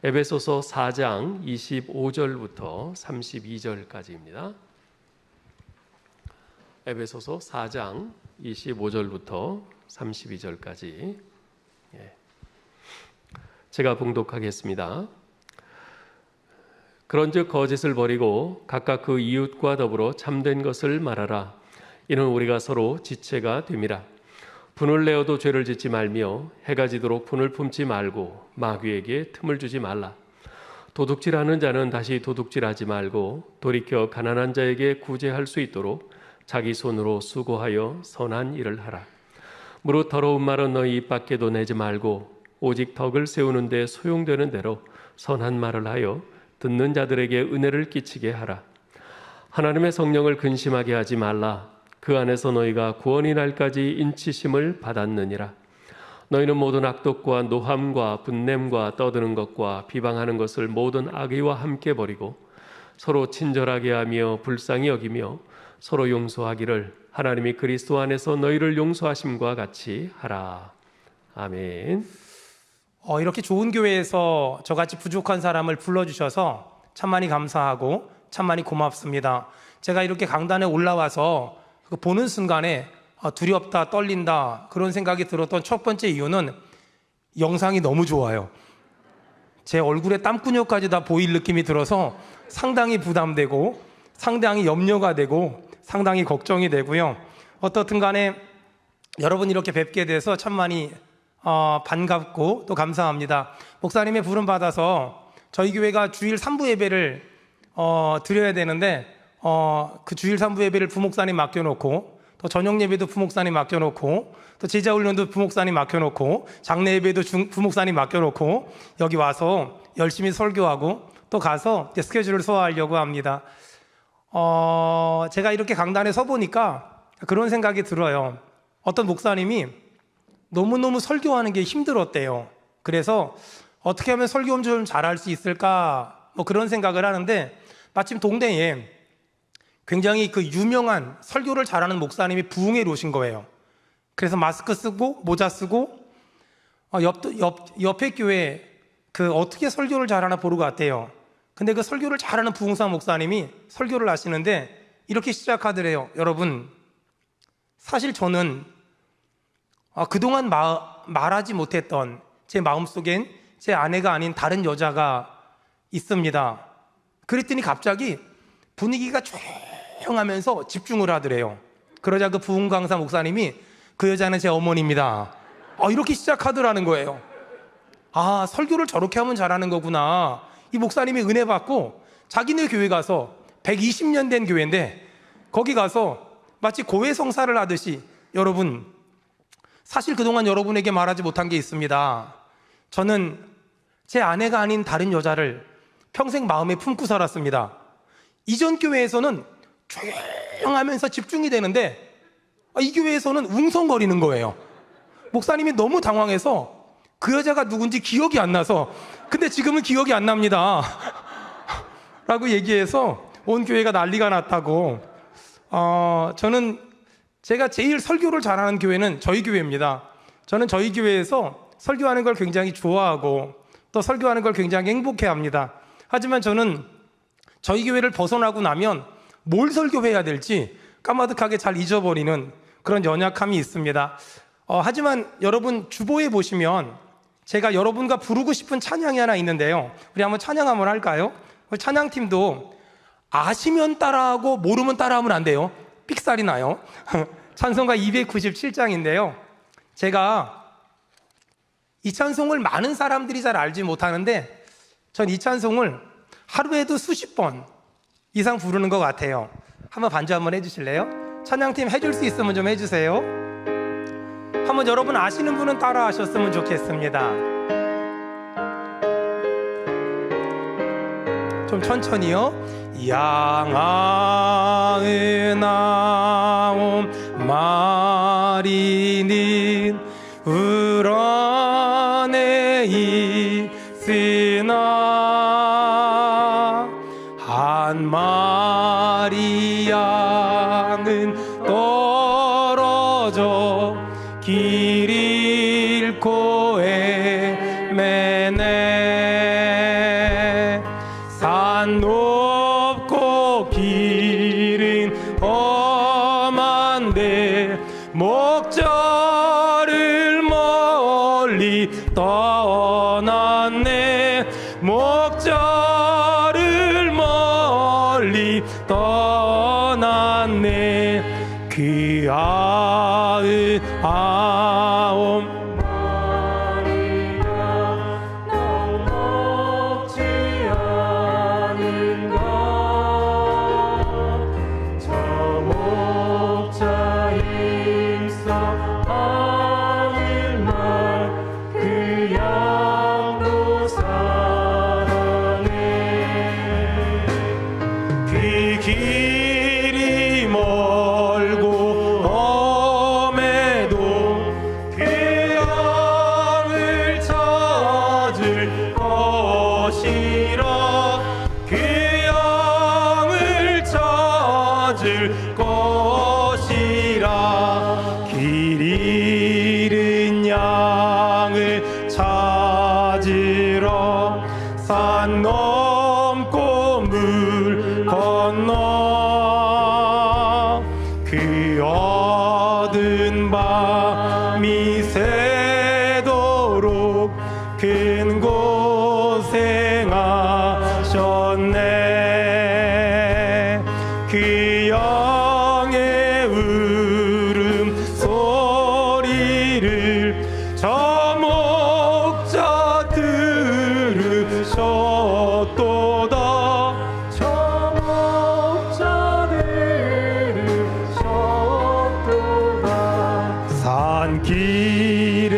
에베소서 4장 25절부터 32절까지입니다. 에베소서 4장 25절부터 32절까지 제가 봉독하겠습니다. 그런즉 거짓을 버리고 각각 그 이웃과 더불어 참된 것을 말하라. 이는 우리가 서로 지체가 됨이라. 분을 내어도 죄를 짓지 말며 해가 지도록 분을 품지 말고 마귀에게 틈을 주지 말라. 도둑질하는 자는 다시 도둑질하지 말고 돌이켜 가난한 자에게 구제할 수 있도록 자기 손으로 수고하여 선한 일을 하라. 무릇 더러운 말은 너희 입 밖에도 내지 말고 오직 덕을 세우는 데 소용되는 대로 선한 말을 하여 듣는 자들에게 은혜를 끼치게 하라. 하나님의 성령을 근심하게 하지 말라. 그 안에서 너희가 구원의 날까지 인치심을 받았느니라. 너희는 모든 악독과 노함과 분냄과 떠드는 것과 비방하는 것을 모든 악의와 함께 버리고 서로 친절하게 하며 불쌍히 여기며 서로 용서하기를 하나님이 그리스도 안에서 너희를 용서하심과 같이 하라. 아멘. 이렇게 좋은 교회에서 저같이 부족한 사람을 불러주셔서 참많이 감사하고 참많이 고맙습니다. 제가 이렇게 강단에 올라와서 보는 순간에 두렵다, 떨린다 그런 생각이 들었던 첫 번째 이유는 영상이 너무 좋아요. 제 얼굴에 땀구녕까지 다 보일 느낌이 들어서 상당히 부담되고 상당히 염려가 되고 상당히 걱정이 되고요. 어떻든 간에 여러분 이렇게 뵙게 돼서 참많이 반갑고 또 감사합니다. 목사님의 부름 받아서 저희 교회가 주일 3부 예배를 드려야 되는데 그 주일 3부 예배를 부목사님 맡겨놓고 또 저녁 예배도 부목사님 맡겨놓고 또 제자훈련도 부목사님 맡겨놓고 장례 예배도 부목사님 맡겨놓고 여기 와서 열심히 설교하고 또 가서 스케줄을 소화하려고 합니다. 제가 이렇게 강단에 서보니까 그런 생각이 들어요. 어떤 목사님이 너무너무 설교하는 게 힘들었대요. 그래서 어떻게 하면 설교 좀 잘할 수 있을까 그런 생각을 하는데 마침 동네에 굉장히 그 유명한 설교를 잘하는 목사님이 부흥회에 오신 거예요. 그래서 마스크 쓰고 모자 쓰고 옆에 교회 그 어떻게 설교를 잘하나 보러 갔대요. 근데 그 설교를 잘하는 부흥사 목사님이 설교를 하시는데 이렇게 시작하더래요. 여러분, 사실 저는 그동안 말하지 못했던 제 마음속엔 제 아내가 아닌 다른 여자가 있습니다. 그랬더니 갑자기 분위기가 조용하면서 집중을 하더래요. 그러자 그 부흥 강사 목사님이 그 여자는 제 어머니입니다. 이렇게 시작하더라는 거예요. 설교를 저렇게 하면 잘하는 거구나. 이 목사님이 은혜 받고 자기네 교회 가서 120년 된 교회인데 거기 가서 마치 고해 성사를 하듯이 여러분, 사실 그동안 여러분에게 말하지 못한 게 있습니다. 저는 제 아내가 아닌 다른 여자를 평생 마음에 품고 살았습니다. 이전 교회에서는 조용하면서 집중이 되는데 이 교회에서는 웅성거리는 거예요. 목사님이 너무 당황해서 그 여자가 누군지 기억이 안 나서 근데 지금은 기억이 안 납니다 라고 얘기해서 온 교회가 난리가 났다고. 저는 제가 제일 설교를 잘하는 교회는 저희 교회입니다. 저는 저희 교회에서 설교하는 걸 굉장히 좋아하고 또 설교하는 걸 굉장히 행복해합니다. 하지만 저는 저희 교회를 벗어나고 나면 뭘 설교해야 될지 까마득하게 잘 잊어버리는 그런 연약함이 있습니다. 하지만 여러분 주보에 보시면 제가 여러분과 부르고 싶은 찬양이 하나 있는데요. 우리 한번 찬양 한번 할까요? 찬양팀도 아시면 따라하고 모르면 따라하면 안 돼요. 삑살이 나요. 찬송가 297장인데요. 제가 이 찬송을 많은 사람들이 잘 알지 못하는데 전 이 찬송을 하루에도 수십 번 이상 부르는 것 같아요. 한번 반주 한번 해주실래요? 찬양팀 해줄 수 있으면 좀 해주세요. 한번 여러분 아시는 분은 따라 하셨으면 좋겠습니다. 좀 천천히요. 양아의 나옴 마리는 우런에 있으나 한 마리 양은 떨어져 길 잃고 헤매네. 떠났네. 목자를 멀리 떠났네. 그 아흔 아홉 마리가 넉넉지 않은가. 저 목자 힘써 하늘날 그 양도 사랑해. 그 길이 멀고 험해도 그 양을 찾을 것이라. 그 양을 찾을 것이라. 길 잃은 양을 찾으러 산 넘고 물 건너. 그 얻은 밤이 새도록 큰 고생하셨네. 그 영의 울음 소리를 저 목자 들으셨도다. 저 목자 들으셨도다. 산길에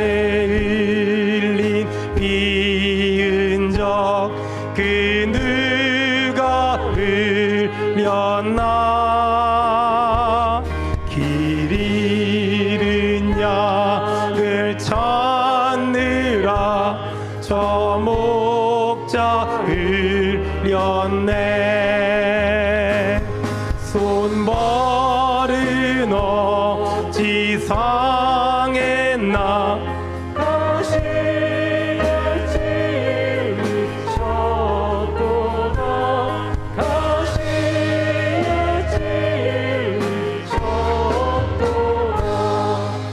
흘린 비 흔적 그 누가 흘렸나. 길 잃은 양을 찾느라 저 목자 흘렸네. 손발은 어찌 상했나. 가시에 찔리셨도다. 가시에 찔리셨도다.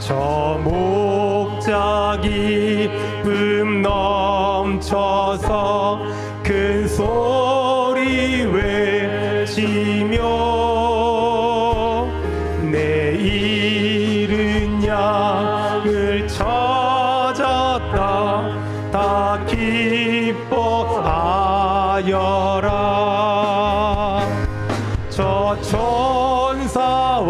저 목자 기쁨 넘쳐서 큰 소리 외치며 내 잃은 양을 찾았다. 다 기뻐하여라. 저 천사와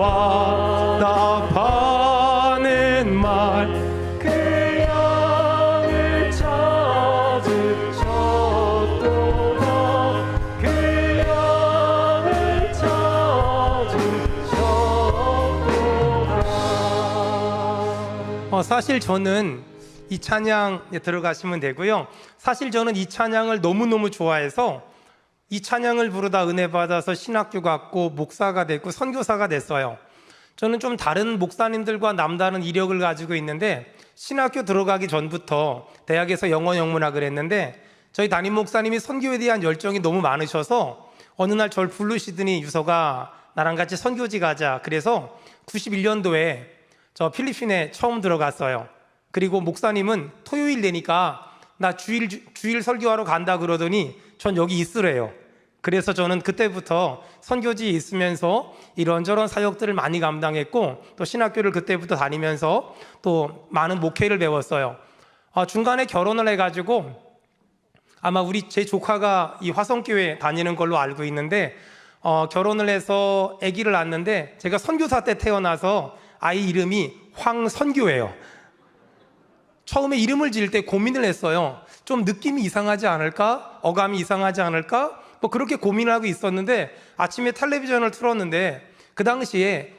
답하는 말. 그 양을 찾으셨도다. 그 양을 찾으셨도다. 사실 저는 이 찬양에 들어가시면 되고요. 사실 저는 이 찬양을 너무너무 좋아해서 이 찬양을 부르다 은혜 받아서 신학교 갔고 목사가 됐고 선교사가 됐어요. 저는 좀 다른 목사님들과 남다른 이력을 가지고 있는데 신학교 들어가기 전부터 대학에서 영어 영문학을 했는데 저희 담임 목사님이 선교에 대한 열정이 너무 많으셔서 어느 날 절 부르시더니 유서가 나랑 같이 선교지 가자. 그래서 91년도에 저 필리핀에 처음 들어갔어요. 그리고 목사님은 토요일 되니까 나 주일 설교하러 간다 그러더니 전 여기 있으래요. 그래서 저는 그때부터 선교지에 있으면서 이런저런 사역들을 많이 감당했고 또 신학교를 그때부터 다니면서 또 많은 목회를 배웠어요. 중간에 결혼을 해가지고 아마 제 조카가 이 화성교회 다니는 걸로 알고 있는데 결혼을 해서 아기를 낳았는데 제가 선교사 때 태어나서 아이 이름이 황선교예요. 처음에 이름을 지을 때 고민을 했어요. 좀 느낌이 이상하지 않을까? 어감이 이상하지 않을까? 뭐 그렇게 고민을 하고 있었는데 아침에 텔레비전을 틀었는데 그 당시에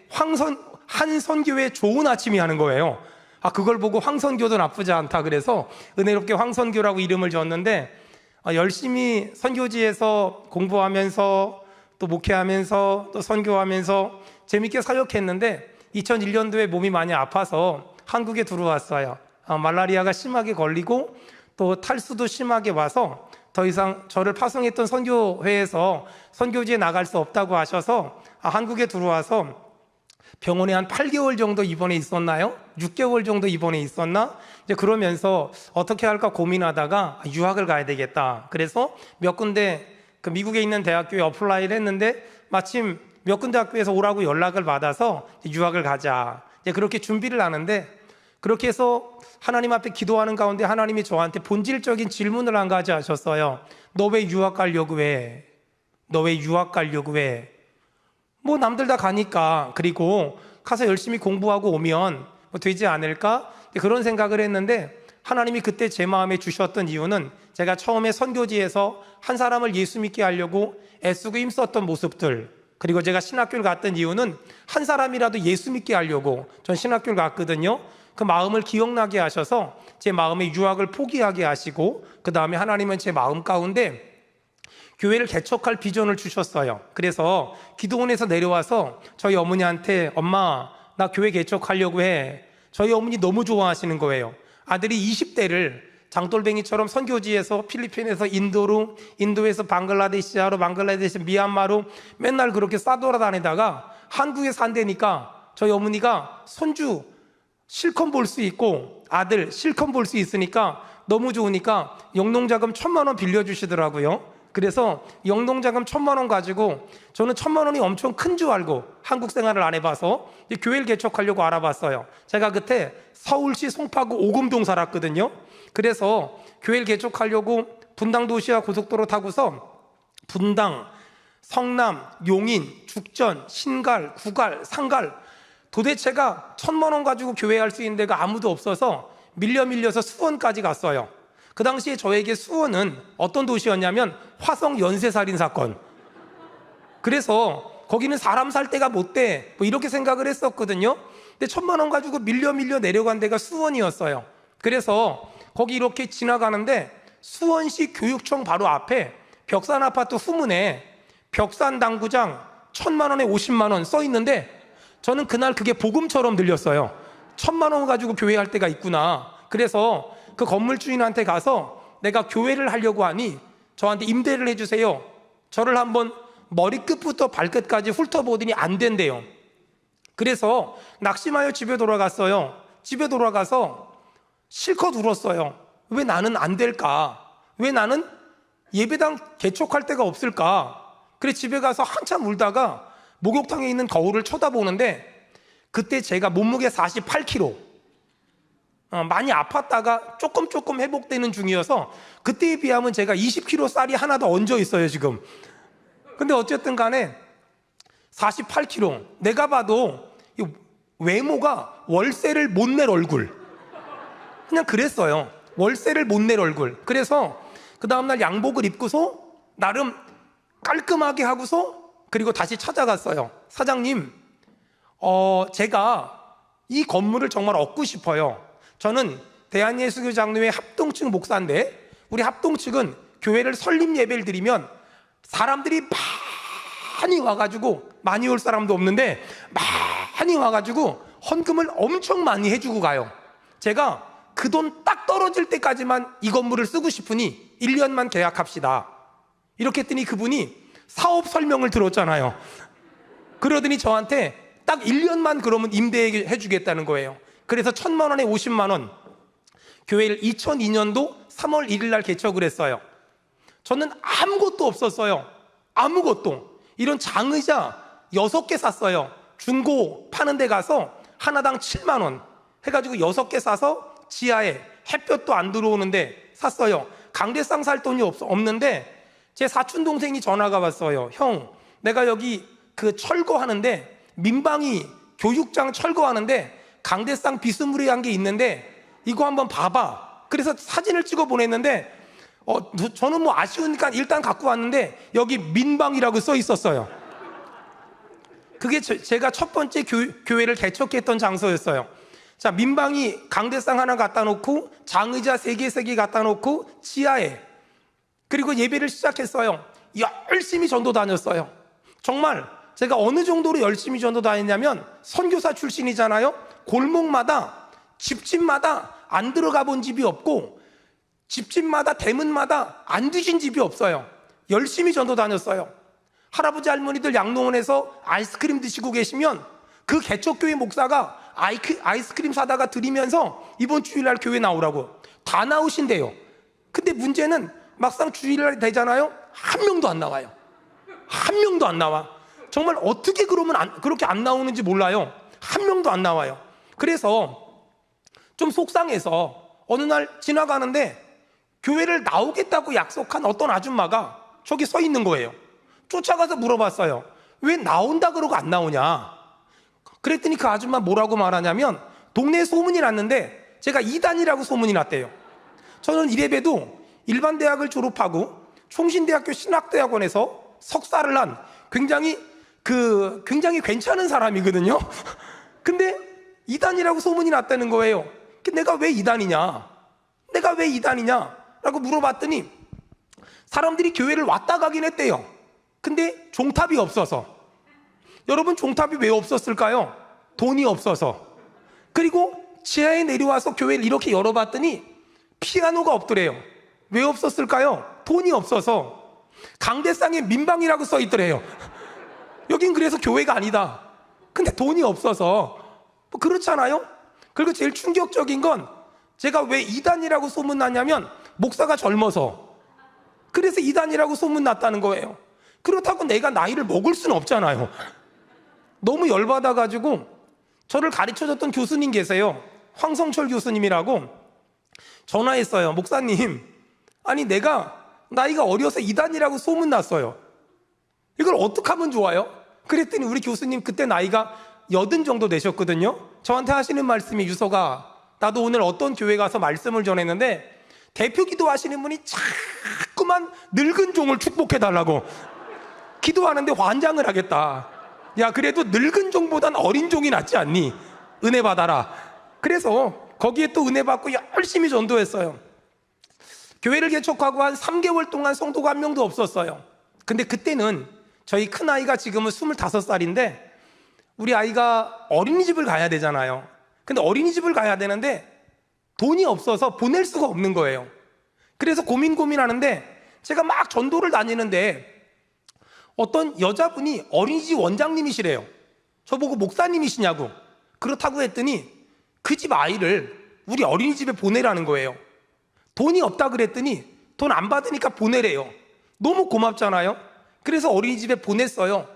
한선교회 좋은 아침이 하는 거예요. 그걸 보고 황선교도 나쁘지 않다 그래서 은혜롭게 황선교라고 이름을 지었는데 열심히 선교지에서 공부하면서 또 목회하면서 또 선교하면서 재밌게 사역했는데 2001년도에 몸이 많이 아파서 한국에 들어왔어요. 말라리아가 심하게 걸리고 또 탈수도 심하게 와서 더 이상 저를 파송했던 선교회에서 선교지에 나갈 수 없다고 하셔서 한국에 들어와서 병원에 한 8개월 정도 입원해 있었나요? 6개월 정도 입원해 있었나? 이제 그러면서 어떻게 할까 고민하다가 유학을 가야 되겠다. 그래서 몇 군데 그 미국에 있는 대학교에 어플라이를 했는데 마침 몇 군데 학교에서 오라고 연락을 받아서 유학을 가자. 이제 그렇게 준비를 하는데 그렇게 해서 하나님 앞에 기도하는 가운데 하나님이 저한테 본질적인 질문을 한 가지 하셨어요. 너 왜 유학 가려고 해? 너 왜 유학 가려고 해? 뭐 남들 다 가니까 그리고 가서 열심히 공부하고 오면 뭐 되지 않을까? 그런 생각을 했는데 하나님이 그때 제 마음에 주셨던 이유는 제가 처음에 선교지에서 한 사람을 예수 믿게 하려고 애쓰고 힘썼던 모습들, 그리고 제가 신학교를 갔던 이유는 한 사람이라도 예수 믿게 하려고 전 신학교를 갔거든요. 그 마음을 기억나게 하셔서 제 마음의 유학을 포기하게 하시고 그 다음에 하나님은 제 마음 가운데 교회를 개척할 비전을 주셨어요. 그래서 기도원에서 내려와서 저희 어머니한테 엄마 나 교회 개척하려고 해. 저희 어머니 너무 좋아하시는 거예요. 아들이 20대를 장돌뱅이처럼 선교지에서 필리핀에서 인도로, 인도에서 방글라데시아로, 방글라데시 미얀마로 맨날 그렇게 싸돌아다니다가 한국에 산다니까 저희 어머니가 손주 실컷 볼 수 있고 아들 실컷 볼 수 있으니까 너무 좋으니까 영농자금 1,000만 원 빌려주시더라고요. 그래서 영농자금 1,000만 원 가지고 저는 1,000만 원이 엄청 큰 줄 알고 한국 생활을 안 해봐서 교회를 개척하려고 알아봤어요. 제가 그때 서울시 송파구 오금동 살았거든요. 그래서 교회를 개척하려고 분당도시와 고속도로 타고서 분당, 성남, 용인, 죽전, 신갈, 구갈, 상갈 도대체가 1,000만 원 가지고 교회할 수 있는 데가 아무도 없어서 밀려서 수원까지 갔어요. 그 당시에 저에게 수원은 어떤 도시였냐면 화성 연쇄살인 사건. 그래서 거기는 사람 살 데가 못 돼. 뭐 이렇게 생각을 했었거든요. 근데 1,000만 원 가지고 밀려 내려간 데가 수원이었어요. 그래서 거기 이렇게 지나가는데 수원시 교육청 바로 앞에 벽산 아파트 후문에 벽산 당구장 1,000만 원에 50만 원 써 있는데 저는 그날 그게 복음처럼 들렸어요. 1,000만 원 가지고 교회할 데가 있구나. 그래서 그 건물 주인한테 가서 내가 교회를 하려고 하니 저한테 임대를 해주세요. 저를 한번 머리끝부터 발끝까지 훑어보더니 안 된대요. 그래서 낙심하여 집에 돌아갔어요. 집에 돌아가서 실컷 울었어요. 왜 나는 안 될까? 왜 나는 예배당 개척할 데가 없을까? 그래 집에 가서 한참 울다가 목욕탕에 있는 거울을 쳐다보는데 그때 제가 몸무게 48kg 많이 아팠다가 조금 회복되는 중이어서 그때에 비하면 제가 20kg 쌀이 하나 더 얹어 있어요 지금. 근데 어쨌든 간에 48kg 내가 봐도 외모가 월세를 못 낼 얼굴, 그냥 그랬어요. 월세를 못 낼 얼굴. 그래서 그 다음날 양복을 입고서 나름 깔끔하게 하고서 그리고 다시 찾아갔어요. 사장님 제가 이 건물을 정말 얻고 싶어요. 저는 대한예수교 장로회 합동측 목사인데 우리 합동측은 교회를 설립 예배를 드리면 사람들이 많이 와가지고, 많이 올 사람도 없는데 많이 와가지고 헌금을 엄청 많이 해주고 가요. 제가 그 돈 딱 떨어질 때까지만 이 건물을 쓰고 싶으니 1년만 계약합시다. 이렇게 했더니 그분이 사업 설명을 들었잖아요. 그러더니 저한테 딱 1년만 그러면 임대해 주겠다는 거예요. 그래서 1,000만 원에 50만 원 교회를 2002년도 3월 1일 날 개척을 했어요. 저는 아무것도 없었어요. 아무것도. 이런 장의자 6개 샀어요. 중고 파는 데 가서 하나당 7만 원 해가지고 6개 사서 지하에 햇볕도 안 들어오는데 샀어요. 강대상 살 돈이 없는데 제 사촌 동생이 전화가 왔어요. 형, 내가 여기 그 철거하는데 민방위 교육장 철거하는데 강대상 비스무리한 게 있는데 이거 한번 봐봐. 그래서 사진을 찍어 보냈는데 저는 뭐 아쉬우니까 일단 갖고 왔는데 여기 민방이라고 써 있었어요. 그게 제가 첫 번째 교회를 개척했던 장소였어요. 자, 민방이 강대상 하나 갖다 놓고 장의자 3개 갖다 놓고 지하에, 그리고 예배를 시작했어요. 열심히 전도 다녔어요. 정말 제가 어느 정도로 열심히 전도 다녔냐면 선교사 출신이잖아요. 골목마다 집집마다 안 들어가 본 집이 없고 집집마다 대문마다 안 드신 집이 없어요. 열심히 전도 다녔어요. 할아버지 할머니들 양로원에서 아이스크림 드시고 계시면 그 개척교회 목사가 아이스크림 사다가 드리면서 이번 주일날 교회 나오라고 다 나오신대요. 근데 문제는 막상 주일날 되잖아요. 한 명도 안 나와요. 한 명도 안 나와. 정말 어떻게 그러면 그렇게 안 나오는지 몰라요. 한 명도 안 나와요. 그래서 좀 속상해서 어느 날 지나가는데 교회를 나오겠다고 약속한 어떤 아줌마가 저기 서 있는 거예요. 쫓아가서 물어봤어요. 왜 나온다 그러고 안 나오냐? 그랬더니 그 아줌마 뭐라고 말하냐면 동네에 소문이 났는데 제가 이단이라고 소문이 났대요. 저는 이래봬도 일반 대학을 졸업하고 총신대학교 신학대학원에서 석사를 한 굉장히 괜찮은 사람이거든요. 근데 이단이라고 소문이 났다는 거예요. 내가 왜 이단이냐? 내가 왜 이단이냐? 라고 물어봤더니 사람들이 교회를 왔다 가긴 했대요. 근데 종탑이 없어서. 여러분, 종탑이 왜 없었을까요? 돈이 없어서. 그리고 지하에 내려와서 교회를 이렇게 열어봤더니 피아노가 없더래요. 왜 없었을까요? 돈이 없어서. 강대상에 민방이라고 써 있더래요. 여긴 그래서 교회가 아니다. 근데 돈이 없어서. 뭐 그렇잖아요? 그리고 제일 충격적인 건 제가 왜 이단이라고 소문났냐면 목사가 젊어서. 그래서 이단이라고 소문났다는 거예요. 그렇다고 내가 나이를 먹을 수는 없잖아요. 너무 열받아가지고 저를 가르쳐줬던 교수님 계세요. 황성철 교수님이라고. 전화했어요. 목사님, 아니 내가 나이가 어려서 이단이라고 소문났어요. 이걸 어떻게 하면 좋아요? 그랬더니 우리 교수님 그때 나이가 80 정도 되셨거든요. 저한테 하시는 말씀이, 유서가, 나도 오늘 어떤 교회 가서 말씀을 전했는데 대표 기도하시는 분이 자꾸만 늙은 종을 축복해달라고 기도하는데 환장을 하겠다. 야, 그래도 늙은 종보단 어린 종이 낫지 않니? 은혜 받아라. 그래서 거기에 또 은혜 받고 열심히 전도했어요. 교회를 개척하고 한 3개월 동안 성도가 한 명도 없었어요. 근데 그때는 저희 큰아이가 지금은 25살인데 우리 아이가 어린이집을 가야 되잖아요. 근데 어린이집을 가야 되는데 돈이 없어서 보낼 수가 없는 거예요. 그래서 고민하는데 제가 막 전도를 다니는데 어떤 여자분이 어린이집 원장님이시래요. 저보고 목사님이시냐고. 그렇다고 했더니 그 집 아이를 우리 어린이집에 보내라는 거예요. 돈이 없다 그랬더니 돈 안 받으니까 보내래요. 너무 고맙잖아요. 그래서 어린이집에 보냈어요.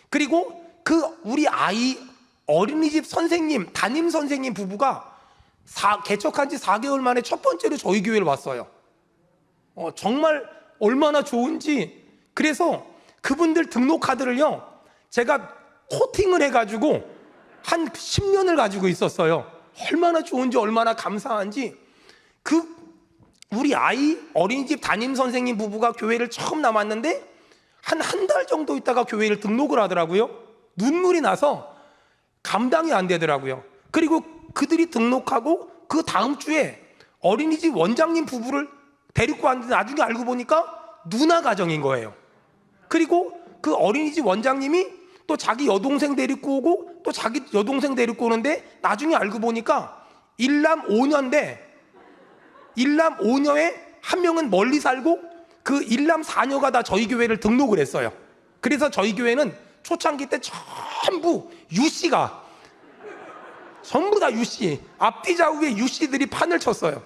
그리고 그 우리 아이 어린이집 선생님, 담임 선생님 부부가 개척한 지 4개월 만에 첫 번째로 저희 교회를 왔어요. 정말 얼마나 좋은지. 그래서 그분들 등록 카드를요, 제가 코팅을 해가지고 한 10년을 가지고 있었어요. 얼마나 좋은지, 얼마나 감사한지. 우리 아이 어린이집 담임 선생님 부부가 교회를 처음 나왔는데 한 달 정도 있다가 교회를 등록을 하더라고요. 눈물이 나서 감당이 안 되더라고요. 그리고 그들이 등록하고 그 다음 주에 어린이집 원장님 부부를 데리고 왔는데 나중에 알고 보니까 누나 가정인 거예요. 그리고 그 어린이집 원장님이 또 자기 여동생 데리고 오고 또 자기 여동생 데리고 오는데 나중에 알고 보니까 일남 5녀인데 일남 5녀에 한 명은 멀리 살고 그 일남 4녀가 다 저희 교회를 등록을 했어요. 그래서 저희 교회는 초창기 때 전부 유씨가, 전부 다 유씨, 앞뒤 좌우에 유씨들이 판을 쳤어요.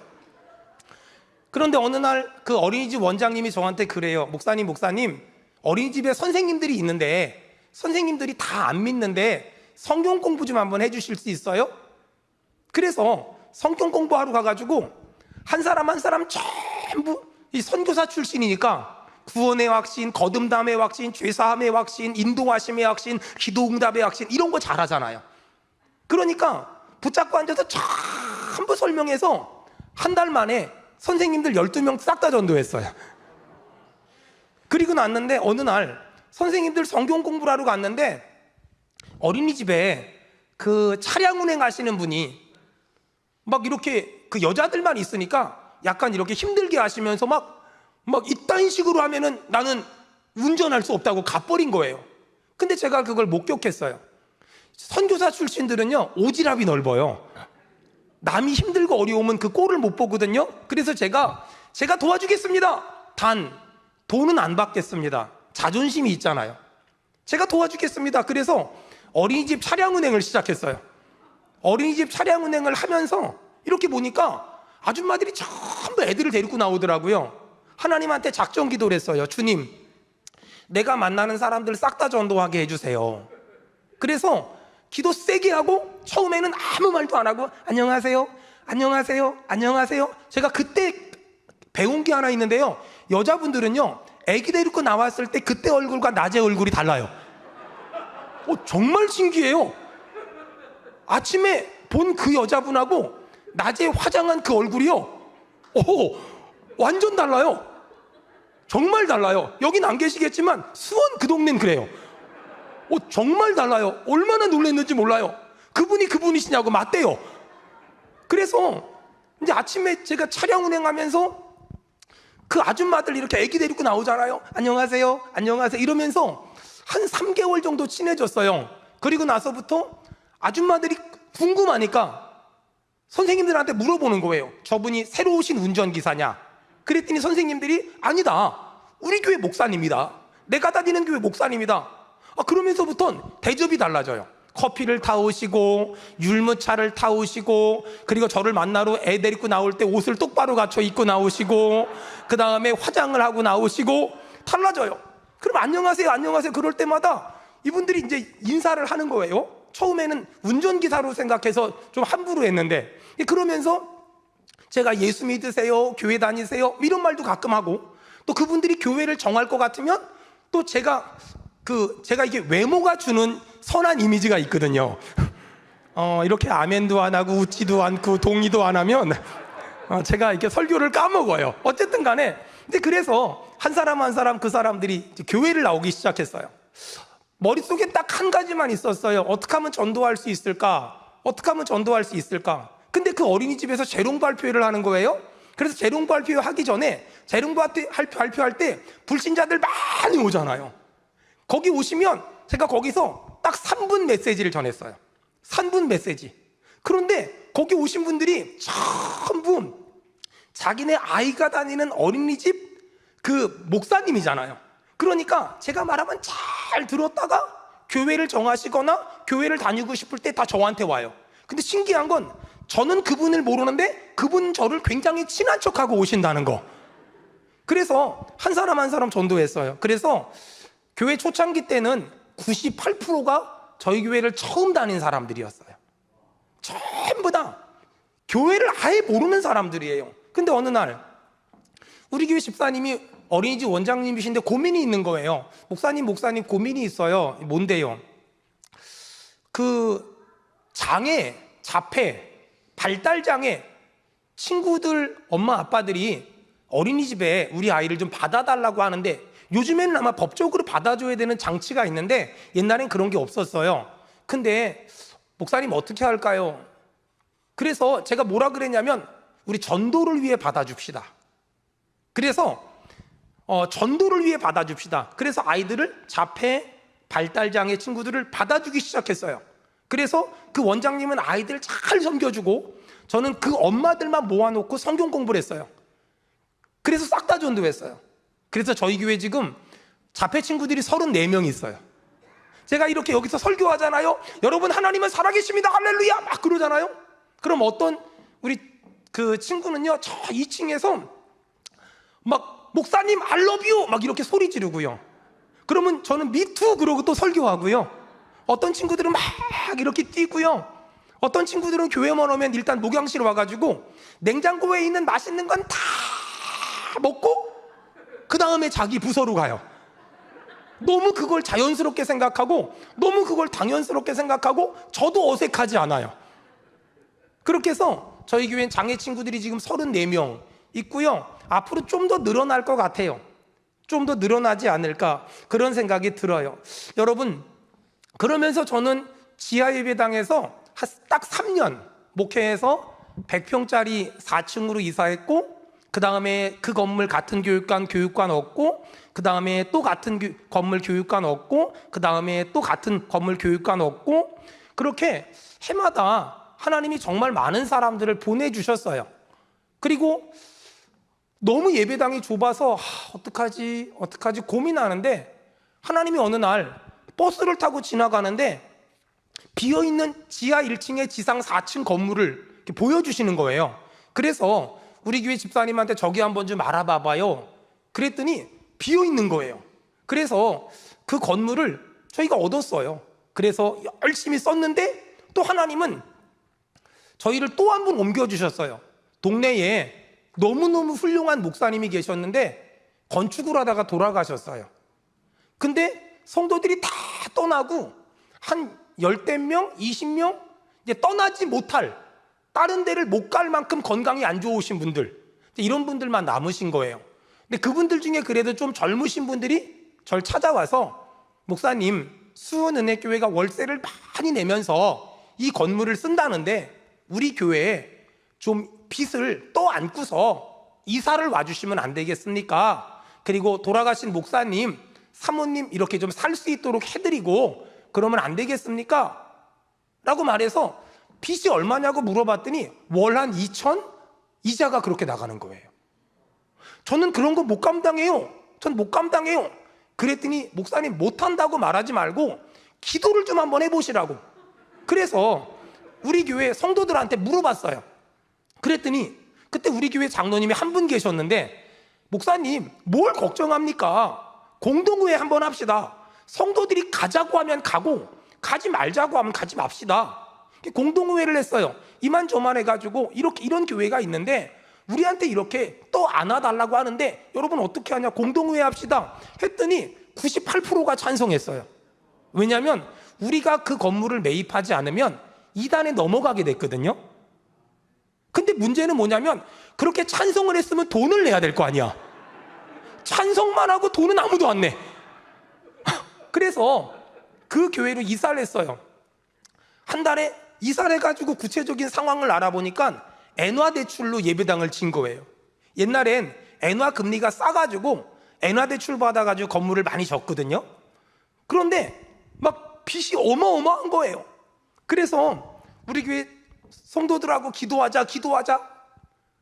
그런데 어느 날 그 어린이집 원장님이 저한테 그래요. 목사님, 어린이집에 선생님들이 있는데 선생님들이 다 안 믿는데 성경 공부 좀 한번 해주실 수 있어요? 그래서 성경 공부하러 가가지고 한 사람 한 사람 전부 이 선교사 출신이니까 구원의 확신, 거듭남의 확신, 죄사함의 확신, 인도하심의 확신, 기도응답의 확신, 이런 거 잘하잖아요. 그러니까 붙잡고 앉아서 전부 설명해서 한 달 만에 선생님들 12명 싹 다 전도했어요. 그리고 났는데 어느 날 선생님들 성경 공부를 하러 갔는데 어린이집에 그 차량 운행하시는 분이 막 이렇게 그 여자들만 있으니까 약간 이렇게 힘들게 하시면서 막 이딴 식으로 하면은 나는 운전할 수 없다고 가버린 거예요. 근데 제가 그걸 목격했어요. 선교사 출신들은요, 오지랖이 넓어요. 남이 힘들고 어려우면 그 꼴을 못 보거든요. 그래서 제가 도와주겠습니다. 단 돈은 안 받겠습니다. 자존심이 있잖아요. 제가 도와주겠습니다. 그래서 어린이집 차량 운행을 시작했어요. 어린이집 차량 운행을 하면서 이렇게 보니까 아줌마들이 전부 애들을 데리고 나오더라고요. 하나님한테 작정 기도를 했어요. 주님, 내가 만나는 사람들 싹 다 전도하게 해주세요. 그래서 기도 세게 하고 처음에는 아무 말도 안 하고 안녕하세요, 안녕하세요, 안녕하세요. 제가 그때 배운 게 하나 있는데요. 여자분들은요, 애기 데리고 나왔을 때 그때 얼굴과 낮에 얼굴이 달라요. 정말 신기해요. 아침에 본 그 여자분하고 낮에 화장한 그 얼굴이요, 완전 달라요. 정말 달라요. 여긴 안 계시겠지만 수원 그 동네는 그래요. 정말 달라요. 얼마나 놀랐는지 몰라요. 그분이 그분이시냐고 맞대요. 그래서 이제 아침에 제가 차량 운행하면서 그 아줌마들 이렇게 애기 데리고 나오잖아요. 안녕하세요, 안녕하세요 이러면서 한 3개월 정도 친해졌어요. 그리고 나서부터 아줌마들이 궁금하니까 선생님들한테 물어보는 거예요. 저분이 새로 오신 운전기사냐? 그랬더니 선생님들이 아니다, 우리 교회 목사님이다, 내가 다니는 교회 목사님이다. 그러면서부터는 대접이 달라져요. 커피를 타오시고 율무차를 타오시고, 그리고 저를 만나러 애 데리고 나올 때 옷을 똑바로 갖춰 입고 나오시고, 그 다음에 화장을 하고 나오시고, 달라져요. 그럼 안녕하세요, 안녕하세요 그럴 때마다 이분들이 이제 인사를 하는 거예요. 처음에는 운전기사로 생각해서 좀 함부로 했는데, 그러면서 제가 예수 믿으세요, 교회 다니세요 이런 말도 가끔 하고, 또 그분들이 교회를 정할 것 같으면 또 제가 이게 외모가 주는 선한 이미지가 있거든요. 이렇게 아멘도 안 하고 웃지도 않고 동의도 안 하면 제가 이렇게 설교를 까먹어요. 어쨌든 간에, 근데 그래서 한 사람 한 사람 그 사람들이 이제 교회를 나오기 시작했어요. 머릿속에 딱 한 가지만 있었어요. 어떻게 하면 전도할 수 있을까? 어떻게 하면 전도할 수 있을까? 근데 그 어린이집에서 재롱 발표회를 하는 거예요. 그래서 재롱 발표 하기 전에 재롱 발표할 때 불신자들 많이 오잖아요. 거기 오시면 제가 거기서 딱 3분 메시지를 전했어요. 3분 메시지. 그런데 거기 오신 분들이 전부 자기네 아이가 다니는 어린이집 그 목사님이잖아요. 그러니까 제가 말하면 잘 들었다가 교회를 정하시거나 교회를 다니고 싶을 때 다 저한테 와요. 근데 신기한 건 저는 그분을 모르는데 그분 저를 굉장히 친한 척하고 오신다는 거. 그래서 한 사람 한 사람 전도했어요. 그래서 교회 초창기 때는 98%가 저희 교회를 처음 다닌 사람들이었어요. 전부 다 교회를 아예 모르는 사람들이에요. 근데 어느 날 우리 교회 집사님이 어린이집 원장님이신데 고민이 있는 거예요. 목사님 고민이 있어요. 뭔데요? 그 장애, 자폐, 발달장애 친구들 엄마 아빠들이 어린이집에 우리 아이를 좀 받아달라고 하는데, 요즘에는 아마 법적으로 받아줘야 되는 장치가 있는데 옛날엔 그런 게 없었어요. 근데 목사님 어떻게 할까요? 그래서 제가 뭐라 그랬냐면 우리 전도를 위해 받아줍시다. 그래서 전도를 위해 받아줍시다. 그래서 아이들을 자폐, 발달장애 친구들을 받아주기 시작했어요. 그래서 그 원장님은 아이들 잘 섬겨주고 저는 그 엄마들만 모아놓고 성경 공부를 했어요. 그래서 싹 다 전도했어요. 그래서 저희 교회 지금 자폐 친구들이 34명 있어요. 제가 이렇게 여기서 설교하잖아요. 여러분 하나님은 살아계십니다 할렐루야 막 그러잖아요. 그럼 어떤 우리 그 친구는요 저 2층에서 막 목사님 I love you 막 이렇게 소리 지르고요. 그러면 저는 미투 그러고 또 설교하고요. 어떤 친구들은 막 이렇게 뛰고요. 어떤 친구들은 교회만 오면 일단 목양실 와가지고 냉장고에 있는 맛있는 건 다 먹고 그 다음에 자기 부서로 가요. 너무 그걸 자연스럽게 생각하고 너무 그걸 당연스럽게 생각하고 저도 어색하지 않아요. 그렇게 해서 저희 교회는 장애 친구들이 지금 34명 있고요. 앞으로 좀 더 늘어날 것 같아요. 좀 더 늘어나지 않을까 그런 생각이 들어요. 여러분, 그러면서 저는 지하예배당에서 딱 3년 목회해서 100평짜리 4층으로 이사했고, 그 다음에 그 건물 같은 교육관 얻고, 그 다음에 또 같은 건물 교육관 얻고, 그 다음에 또 같은 건물 교육관 얻고, 그렇게 해마다 하나님이 정말 많은 사람들을 보내주셨어요. 그리고 너무 예배당이 좁아서 어떡하지 고민하는데 하나님이 어느 날 버스를 타고 지나가는데 비어있는 지하 1층에 지상 4층 건물을 이렇게 보여주시는 거예요. 그래서 우리 교회 집사님한테 저기 한번 좀 알아봐봐요. 그랬더니 비어있는 거예요. 그래서 그 건물을 저희가 얻었어요. 그래서 열심히 썼는데 또 하나님은 저희를 또 한 번 옮겨주셨어요. 동네에 너무너무 훌륭한 목사님이 계셨는데 건축을 하다가 돌아가셨어요. 근데 성도들이 다 떠나고 한 10명, 20명 이제 떠나지 못할, 다른 데를 못 갈 만큼 건강이 안 좋으신 분들, 이런 분들만 남으신 거예요. 근데 그분들 중에 그래도 좀 젊으신 분들이 절 찾아와서 목사님, 수원은혜교회가 월세를 많이 내면서 이 건물을 쓴다는데 우리 교회에 좀 빚을 떠안고서 이사를 와주시면 안 되겠습니까? 그리고 돌아가신 목사님, 사모님 이렇게 좀 살 수 있도록 해드리고 그러면 안 되겠습니까? 라고 말해서 빚이 얼마냐고 물어봤더니 월 한 2천? 이자가 그렇게 나가는 거예요. 저는 그런 거 못 감당해요. 전 못 감당해요. 그랬더니 목사님 못한다고 말하지 말고 기도를 좀 한번 해보시라고. 그래서 우리 교회 성도들한테 물어봤어요. 그랬더니 그때 우리 교회 장로님이 한 분 계셨는데 목사님 뭘 걱정합니까? 공동회의 한번 합시다. 성도들이 가자고 하면 가고 가지 말자고 하면 가지 맙시다. 공동회의를 했어요. 이만저만 해가지고 이런 교회가 있는데 우리한테 이렇게 또 안아달라고 하는데 여러분 어떻게 하냐, 공동회의 합시다 했더니 98%가 찬성했어요. 왜냐하면 우리가 그 건물을 매입하지 않으면 이단에 넘어가게 됐거든요. 근데 문제는 뭐냐면 그렇게 찬성을 했으면 돈을 내야 될 거 아니야. 찬성만 하고 돈은 아무도 안 내. 그래서 그 교회로 이사를 했어요. 한 달에 이사를 해가지고 구체적인 상황을 알아보니까 엔화 대출로 예배당을 친 거예요. 옛날엔 엔화 금리가 싸가지고 엔화 대출 받아가지고 건물을 많이 졌거든요. 그런데 막 빚이 어마어마한 거예요. 그래서 우리 교회 성도들하고 기도하자.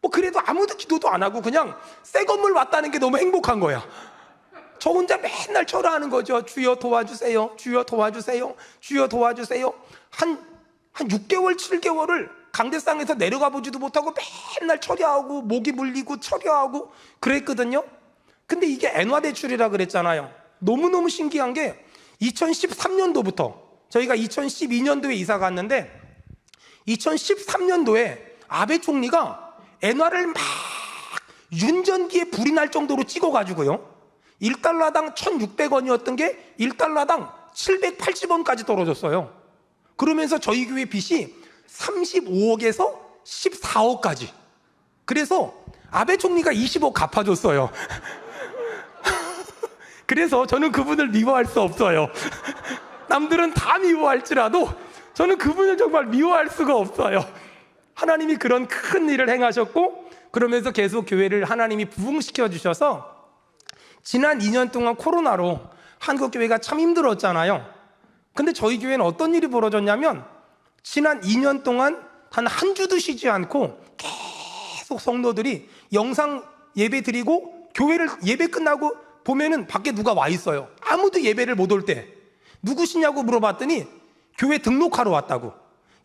뭐 그래도 아무도 기도도 안 하고 그냥 새 건물 왔다는 게 너무 행복한 거야. 저 혼자 맨날 절하는 거죠. 주여 도와주세요. 주여 도와주세요. 주여 도와주세요. 한 6개월, 7개월을 강대상에서 내려가 보지도 못하고 맨날 처리하고 목이 물리고 처리하고 그랬거든요. 근데 이게 엔화 대출이라 그랬잖아요. 너무너무 신기한 게 2013년도부터 저희가 2012년도에 이사 갔는데 2013년도에 아베 총리가 엔화를 막 윤전기에 불이 날 정도로 찍어가지고요. 1달러당 1,600원이었던 게 1달러당 780원까지 떨어졌어요. 그러면서 저희 교회 빚이 35억에서 14억까지. 그래서 아베 총리가 20억 갚아줬어요. 그래서 저는 그분을 미워할 수 없어요. 남들은 다 미워할지라도 저는 그분을 정말 미워할 수가 없어요. 하나님이 그런 큰 일을 행하셨고 그러면서 계속 교회를 하나님이 부흥시켜 주셔서 지난 2년 동안 코로나로 한국교회가 참 힘들었잖아요. 근데 저희 교회는 어떤 일이 벌어졌냐면 지난 2년 동안 단 한 주도 쉬지 않고 계속 성도들이 영상 예배 드리고 교회를 예배 끝나고 보면은 밖에 누가 와 있어요. 아무도 예배를 못 올 때 누구시냐고 물어봤더니 교회 등록하러 왔다고.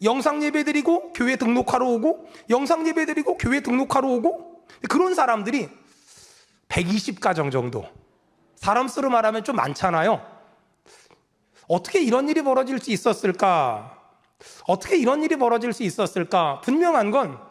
영상 예배 드리고 교회 등록하러 오고 영상 예배 드리고 교회 등록하러 오고 그런 사람들이 120가정 정도. 사람 수로 말하면 좀 많잖아요. 어떻게 이런 일이 벌어질 수 있었을까? 어떻게 이런 일이 벌어질 수 있었을까? 분명한 건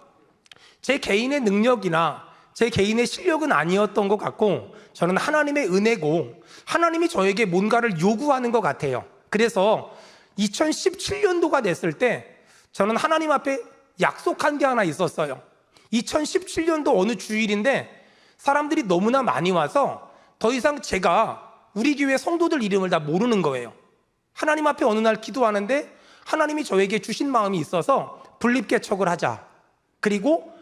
제 개인의 능력이나 제 개인의 실력은 아니었던 것 같고 저는 하나님의 은혜고 하나님이 저에게 뭔가를 요구하는 것 같아요. 그래서 2017년도가 됐을 때 저는 하나님 앞에 약속한 게 하나 있었어요. 2017년도 어느 주일인데 사람들이 너무나 많이 와서 더 이상 제가 우리 교회 성도들 이름을 다 모르는 거예요. 하나님 앞에 어느 날 기도하는데 하나님이 저에게 주신 마음이 있어서 분립개척을 하자. 그리고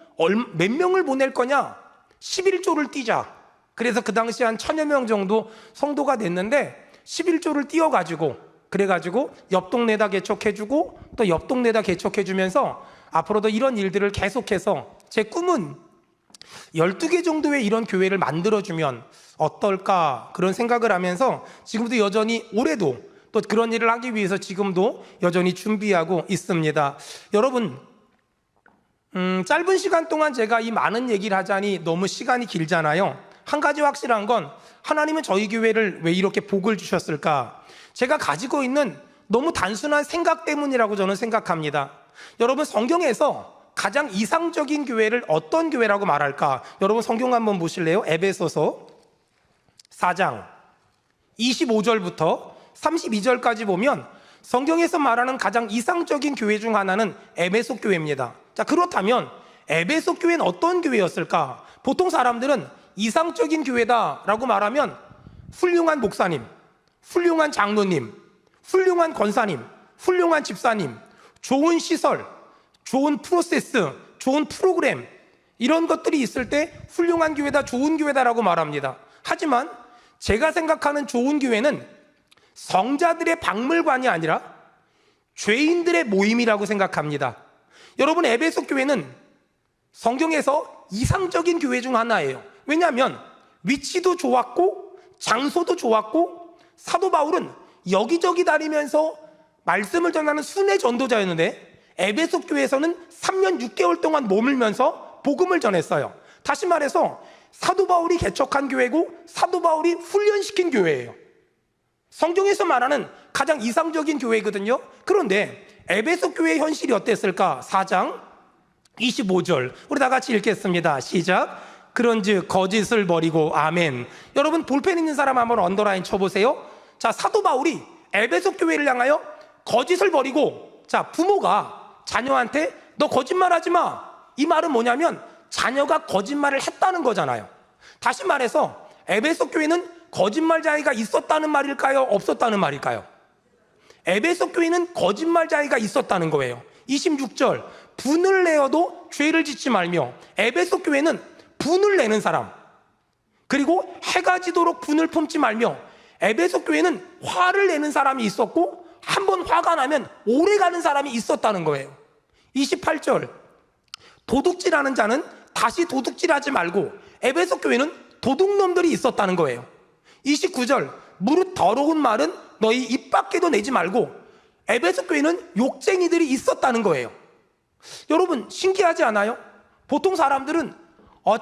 몇 명을 보낼 거냐? 11조를 띄자. 그래서 그 당시 한 1000여 명 정도 성도가 됐는데 11조를 띄워가지고 그래가지고 옆 동네다 개척해주고 또 옆 동네다 개척해주면서 앞으로도 이런 일들을 계속해서 제 꿈은 12개 정도의 이런 교회를 만들어주면 어떨까 그런 생각을 하면서 지금도 여전히 올해도 또 그런 일을 하기 위해서 지금도 여전히 준비하고 있습니다. 여러분, 짧은 시간 동안 제가 이 많은 얘기를 하자니 너무 시간이 길잖아요. 한 가지 확실한 건 하나님은 저희 교회를 왜 이렇게 복을 주셨을까? 제가 가지고 있는 너무 단순한 생각 때문이라고 저는 생각합니다. 여러분, 성경에서 가장 이상적인 교회를 어떤 교회라고 말할까? 여러분 성경 한번 보실래요? 에베소서 4장 25절부터 32절까지 보면 성경에서 말하는 가장 이상적인 교회 중 하나는 에베소 교회입니다. 자, 그렇다면 에베소 교회는 어떤 교회였을까? 보통 사람들은 이상적인 교회다라고 말하면 훌륭한 목사님, 훌륭한 장로님, 훌륭한 권사님, 훌륭한 집사님, 좋은 시설, 좋은 프로세스, 좋은 프로그램, 이런 것들이 있을 때 훌륭한 교회다, 좋은 교회다라고 말합니다. 하지만 제가 생각하는 좋은 교회는 성자들의 박물관이 아니라 죄인들의 모임이라고 생각합니다. 여러분, 에베소 교회는 성경에서 이상적인 교회 중 하나예요. 왜냐하면 위치도 좋았고 장소도 좋았고 사도 바울은 여기저기 다니면서 말씀을 전하는 순회 전도자였는데 에베소 교회에서는 3년 6개월 동안 머물면서 복음을 전했어요. 다시 말해서 사도 바울이 개척한 교회고 사도 바울이 훈련시킨 교회예요. 성경에서 말하는 가장 이상적인 교회거든요. 그런데 에베소 교회의 현실이 어땠을까? 4장 25절 우리 다 같이 읽겠습니다. 시작. 그런즉 거짓을 버리고 아멘. 여러분 볼펜 있는 사람 한번 언더라인 쳐보세요. 자, 사도 바울이 에베소 교회를 향하여 거짓을 버리고, 자, 부모가 자녀한테 너 거짓말하지 마, 이 말은 뭐냐면 자녀가 거짓말을 했다는 거잖아요. 다시 말해서 에베소 교회는 거짓말자이가 있었다는 말일까요? 없었다는 말일까요? 에베소 교회는 거짓말자이가 있었다는 거예요. 26절 분을 내어도 죄를 짓지 말며. 에베소 교회는 분을 내는 사람, 그리고 해가 지도록 분을 품지 말며. 에베소 교회는 화를 내는 사람이 있었고 한번 화가 나면 오래 가는 사람이 있었다는 거예요. 28절 도둑질하는 자는 다시 도둑질하지 말고. 에베소 교회는 도둑놈들이 있었다는 거예요. 29절 무릇 더러운 말은 너희 입 밖에도 내지 말고. 에베소 교회는 욕쟁이들이 있었다는 거예요. 여러분 신기하지 않아요? 보통 사람들은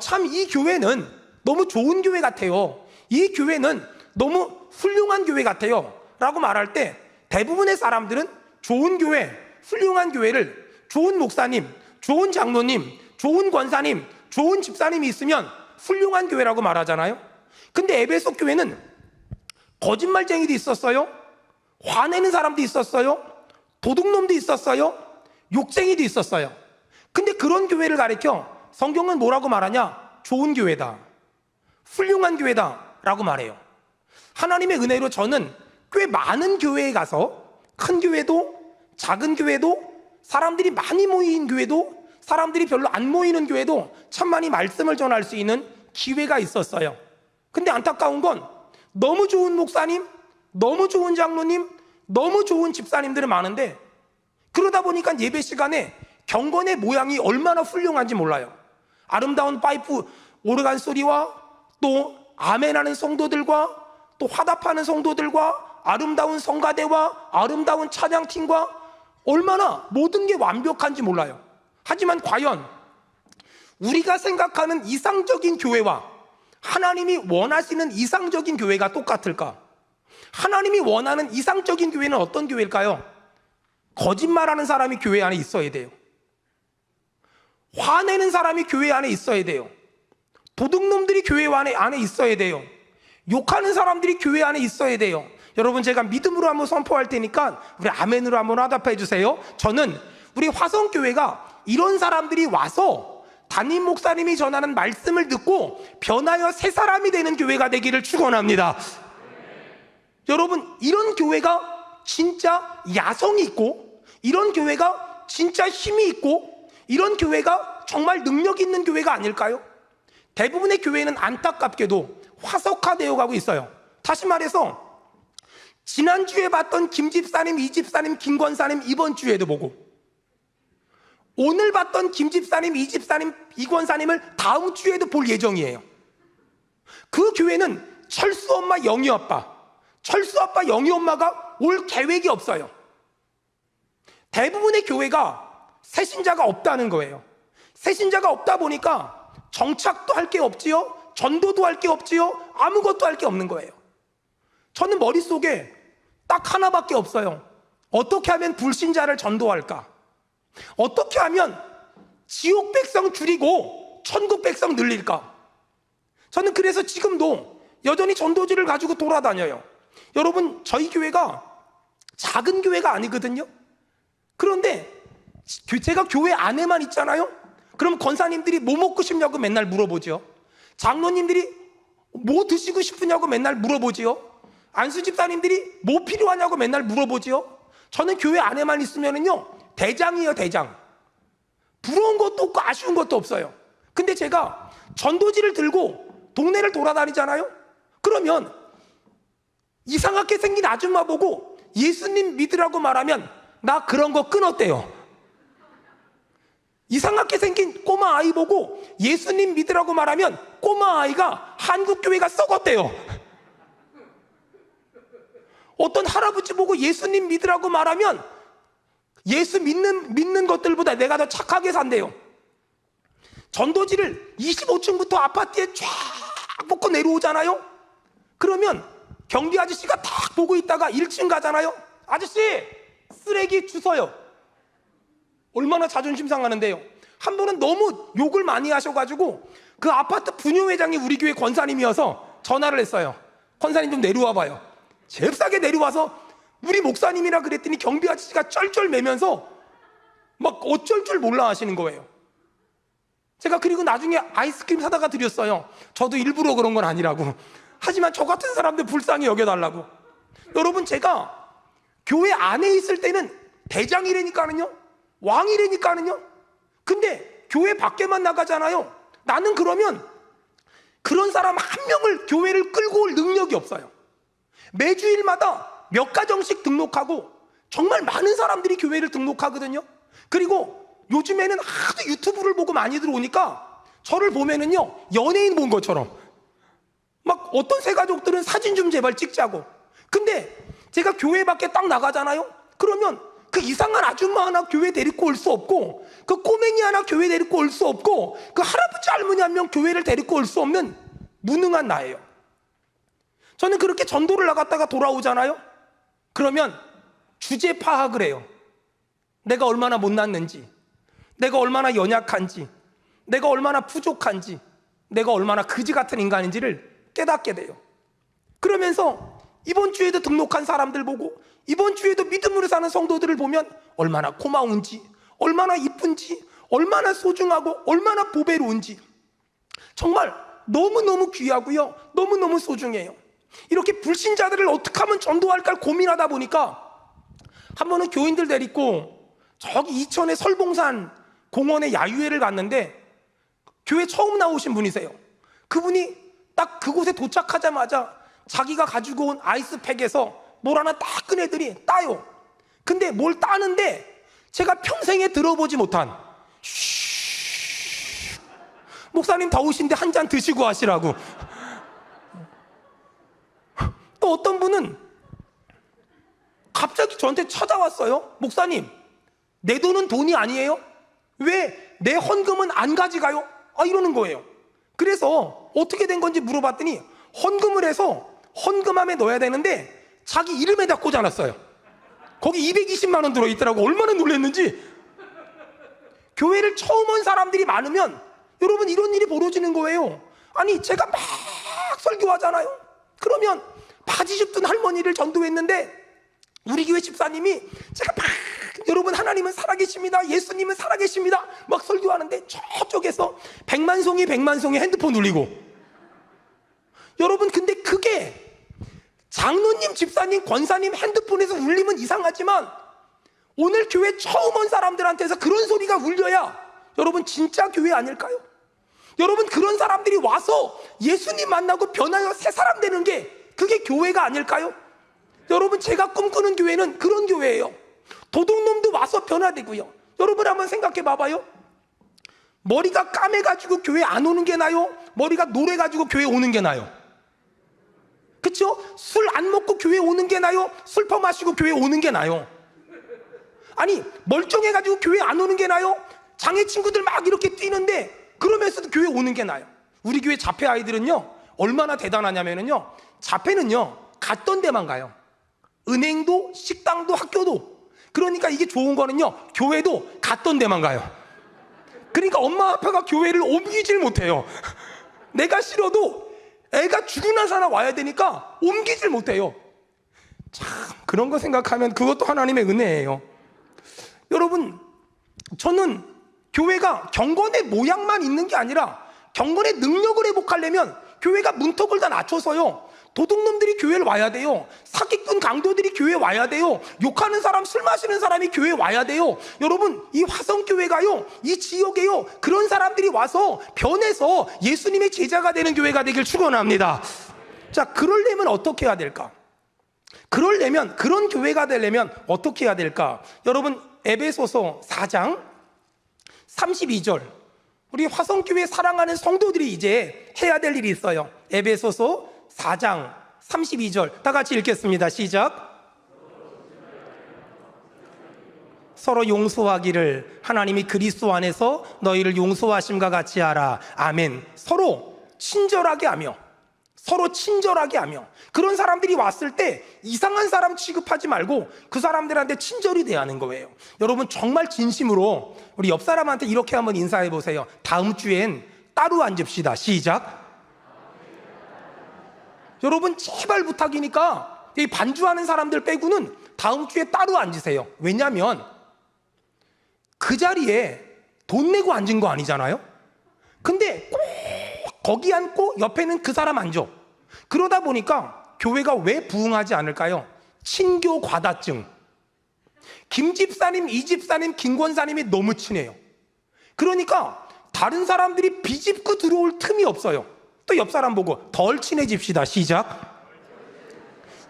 참 이 교회는 너무 좋은 교회 같아요, 이 교회는 너무 훌륭한 교회 같아요 라고 말할 때 대부분의 사람들은 좋은 교회, 훌륭한 교회를 좋은 목사님, 좋은 장로님, 좋은 권사님, 좋은 집사님이 있으면 훌륭한 교회라고 말하잖아요. 근데 에베소 교회는 거짓말쟁이도 있었어요, 화내는 사람도 있었어요, 도둑놈도 있었어요, 욕쟁이도 있었어요. 근데 그런 교회를 가리켜 성경은 뭐라고 말하냐? 좋은 교회다, 훌륭한 교회다 라고 말해요. 하나님의 은혜로 저는 꽤 많은 교회에 가서 큰 교회도 작은 교회도 사람들이 많이 모인 교회도 사람들이 별로 안 모이는 교회도 참 많이 말씀을 전할 수 있는 기회가 있었어요. 근데 안타까운 건 너무 좋은 목사님, 너무 좋은 장로님, 너무 좋은 집사님들은 많은데 그러다 보니까 예배 시간에 경건의 모양이 얼마나 훌륭한지 몰라요. 아름다운 파이프 오르간 소리와 또 아멘하는 성도들과 또 화답하는 성도들과 아름다운 성가대와 아름다운 찬양팀과 얼마나 모든 게 완벽한지 몰라요. 하지만 과연 우리가 생각하는 이상적인 교회와 하나님이 원하시는 이상적인 교회가 똑같을까? 하나님이 원하는 이상적인 교회는 어떤 교회일까요? 거짓말하는 사람이 교회 안에 있어야 돼요. 화내는 사람이 교회 안에 있어야 돼요. 도둑놈들이 교회 안에 있어야 돼요. 욕하는 사람들이 교회 안에 있어야 돼요. 여러분 제가 믿음으로 한번 선포할 테니까 우리 아멘으로 한번 화답해 주세요. 저는 우리 화성교회가 이런 사람들이 와서 담임 목사님이 전하는 말씀을 듣고 변하여 새 사람이 되는 교회가 되기를 축원합니다. 여러분 이런 교회가 진짜 야성이 있고 이런 교회가 진짜 힘이 있고 이런 교회가 정말 능력 있는 교회가 아닐까요? 대부분의 교회는 안타깝게도 화석화되어 가고 있어요. 다시 말해서 지난주에 봤던 김 집사님, 이 집사님, 김 권사님 이번 주에도 보고 오늘 봤던 김 집사님, 이 집사님, 이 권사님을 다음 주에도 볼 예정이에요. 그 교회는 철수 엄마, 영희 아빠, 철수 아빠, 영희 엄마가 올 계획이 없어요. 대부분의 교회가 새신자가 없다는 거예요. 새신자가 없다 보니까 정착도 할 게 없지요, 전도도 할 게 없지요, 아무것도 할 게 없는 거예요. 저는 머릿속에 딱 하나밖에 없어요. 어떻게 하면 불신자를 전도할까? 어떻게 하면 지옥 백성 줄이고 천국 백성 늘릴까? 저는 그래서 지금도 여전히 전도지를 가지고 돌아다녀요. 여러분, 저희 교회가 작은 교회가 아니거든요. 그런데 제가 교회 안에만 있잖아요. 그럼 권사님들이 뭐 먹고 싶냐고 맨날 물어보죠. 장로님들이 뭐 드시고 싶으냐고 맨날 물어보지요. 안수 집사님들이 뭐 필요하냐고 맨날 물어보지요. 저는 교회 안에만 있으면은요, 대장이에요, 대장. 부러운 것도 없고 아쉬운 것도 없어요. 근데 제가 전도지를 들고 동네를 돌아다니잖아요. 그러면 이상하게 생긴 아줌마 보고 예수님 믿으라고 말하면 나 그런 거 끊었대요. 이상하게 생긴 꼬마 아이 보고 예수님 믿으라고 말하면 꼬마 아이가 한국 교회가 썩었대요. 어떤 할아버지 보고 예수님 믿으라고 말하면 예수 믿는 것들보다 내가 더 착하게 산대요. 전도지를 25층부터 아파트에 쫙 뽑고 내려오잖아요. 그러면 경비 아저씨가 딱 보고 있다가 1층 가잖아요. 아저씨, 쓰레기 주워요. 얼마나 자존심 상하는데요. 한 번은 너무 욕을 많이 하셔가지고 그 아파트 분유회장이 우리 교회 권사님이어서 전화를 했어요. 권사님 좀 내려와 봐요. 잽싸게 내려와서 우리 목사님이라 그랬더니 경비 아저씨가 쩔쩔매면서 막 어쩔 줄 몰라 하시는 거예요. 제가 그리고 나중에 아이스크림 사다가 드렸어요. 저도 일부러 그런 건 아니라고. 하지만 저 같은 사람들 불쌍히 여겨달라고. 여러분, 제가 교회 안에 있을 때는 대장이라니까는요, 왕이라니까는요. 근데 교회 밖에만 나가잖아요. 나는 그러면 그런 사람 한 명을 교회를 끌고 올 능력이 없어요. 매주일마다 몇 가정씩 등록하고 정말 많은 사람들이 교회를 등록하거든요. 그리고 요즘에는 하도 유튜브를 보고 많이들 오니까 저를 보면은요, 연예인 본 것처럼 막 어떤 새 가족들은 사진 좀 제발 찍자고. 근데 제가 교회 밖에 딱 나가잖아요. 그러면 그 이상한 아줌마 하나 교회 데리고 올 수 없고, 그 꼬맹이 하나 교회 데리고 올 수 없고, 그 할아버지 할머니 한 명 교회를 데리고 올 수 없는 무능한 나예요. 저는 그렇게 전도를 나갔다가 돌아오잖아요. 그러면 주제 파악을 해요. 내가 얼마나 못났는지, 내가 얼마나 연약한지, 내가 얼마나 부족한지, 내가 얼마나 그지 같은 인간인지를 깨닫게 돼요. 그러면서 이번 주에도 등록한 사람들 보고 이번 주에도 믿음으로 사는 성도들을 보면 얼마나 고마운지, 얼마나 이쁜지, 얼마나 소중하고 얼마나 보배로운지 정말 너무너무 귀하고요, 너무너무 소중해요. 이렇게 불신자들을 어떻게 하면 전도할까 고민하다 보니까 한 번은 교인들 데리고 저기 이천의 설봉산 공원에 야유회를 갔는데 교회 처음 나오신 분이세요. 그분이 딱 그곳에 도착하자마자 자기가 가지고 온 아이스팩에서 뭘 하나 딱 꺼내더니 따요. 근데 뭘 따는데 제가 평생에 들어보지 못한 목사님 더우신데 한 잔 드시고 하시라고. 또 어떤 분은 갑자기 저한테 찾아왔어요. 목사님, 내 돈은 돈이 아니에요? 왜 내 헌금은 안 가져가요? 이러는 거예요. 그래서 어떻게 된 건지 물어봤더니 헌금을 해서 헌금함에 넣어야 되는데 자기 이름에다 꽂아놨어요. 거기 220만 원 들어있더라고. 얼마나 놀랐는지. 교회를 처음 온 사람들이 많으면 여러분 이런 일이 벌어지는 거예요. 아니, 제가 막 설교하잖아요. 그러면 바지 줍던 할머니를 전도했는데 우리 교회 집사님이 제가 막 여러분 하나님은 살아계십니다, 예수님은 살아계십니다 막 설교하는데 저쪽에서 백만송이 핸드폰 울리고. 여러분, 근데 그게 장로님, 집사님, 권사님 핸드폰에서 울리면 이상하지만 오늘 교회 처음 온 사람들한테서 그런 소리가 울려야 여러분 진짜 교회 아닐까요? 여러분, 그런 사람들이 와서 예수님 만나고 변하여 새 사람 되는 게 그게 교회가 아닐까요? 여러분, 제가 꿈꾸는 교회는 그런 교회예요. 도둑놈도 와서 변화되고요. 여러분 한번 생각해 봐봐요. 머리가 까매가지고 교회 안 오는 게 나요? 머리가 노래가지고 교회 오는 게 나요? 그쵸? 술 안 먹고 교회 오는 게 나요? 술 퍼마시고 교회 오는 게 나요? 아니, 멀쩡해가지고 교회 안 오는 게 나요? 장애 친구들 막 이렇게 뛰는데 그러면서도 교회 오는 게 나요? 우리 교회 자폐 아이들은요, 얼마나 대단하냐면요, 자폐는요 갔던 데만 가요. 은행도 식당도 학교도. 그러니까 이게 좋은 거는요, 교회도 갔던 데만 가요. 그러니까 엄마 아빠가 교회를 옮기질 못해요. 내가 싫어도 애가 죽으나 사나 와야 되니까 옮기질 못해요. 참, 그런 거 생각하면 그것도 하나님의 은혜예요. 여러분, 저는 교회가 경건의 모양만 있는 게 아니라 경건의 능력을 회복하려면 교회가 문턱을 다 낮춰서요, 도둑놈들이 교회를 와야 돼요. 사기꾼 강도들이 교회 와야 돼요. 욕하는 사람, 술 마시는 사람이 교회 와야 돼요. 여러분, 이 화성교회가요, 이 지역에요, 그런 사람들이 와서 변해서 예수님의 제자가 되는 교회가 되길 축원합니다. 자, 그러려면 어떻게 해야 될까? 그러려면, 그런 교회가 되려면 어떻게 해야 될까? 여러분, 에베소서 4장 32절, 우리 화성교회 사랑하는 성도들이 이제 해야 될 일이 있어요. 에베소서 4장 32절 다 같이 읽겠습니다. 시작. 서로 용서하기를 하나님이 그리스도 안에서 너희를 용서하심과 같이 하라. 아멘. 서로 친절하게 하며, 서로 친절하게 하며, 그런 사람들이 왔을 때 이상한 사람 취급하지 말고 그 사람들한테 친절히 대하는 거예요. 여러분, 정말 진심으로 우리 옆 사람한테 이렇게 한번 인사해 보세요. 다음 주엔 따로 앉읍시다. 시작. 여러분, 제발 부탁이니까 이 반주하는 사람들 빼고는 다음 주에 따로 앉으세요. 왜냐하면 그 자리에 돈 내고 앉은 거 아니잖아요. 근데 꼭 거기 앉고 옆에는 그 사람 앉아. 그러다 보니까 교회가 왜 부흥하지 않을까요? 친교 과다증. 김 집사님, 이 집사님, 김 권사님이 너무 친해요. 그러니까 다른 사람들이 비집고 들어올 틈이 없어요. 또 옆 사람 보고 덜 친해집시다. 시작.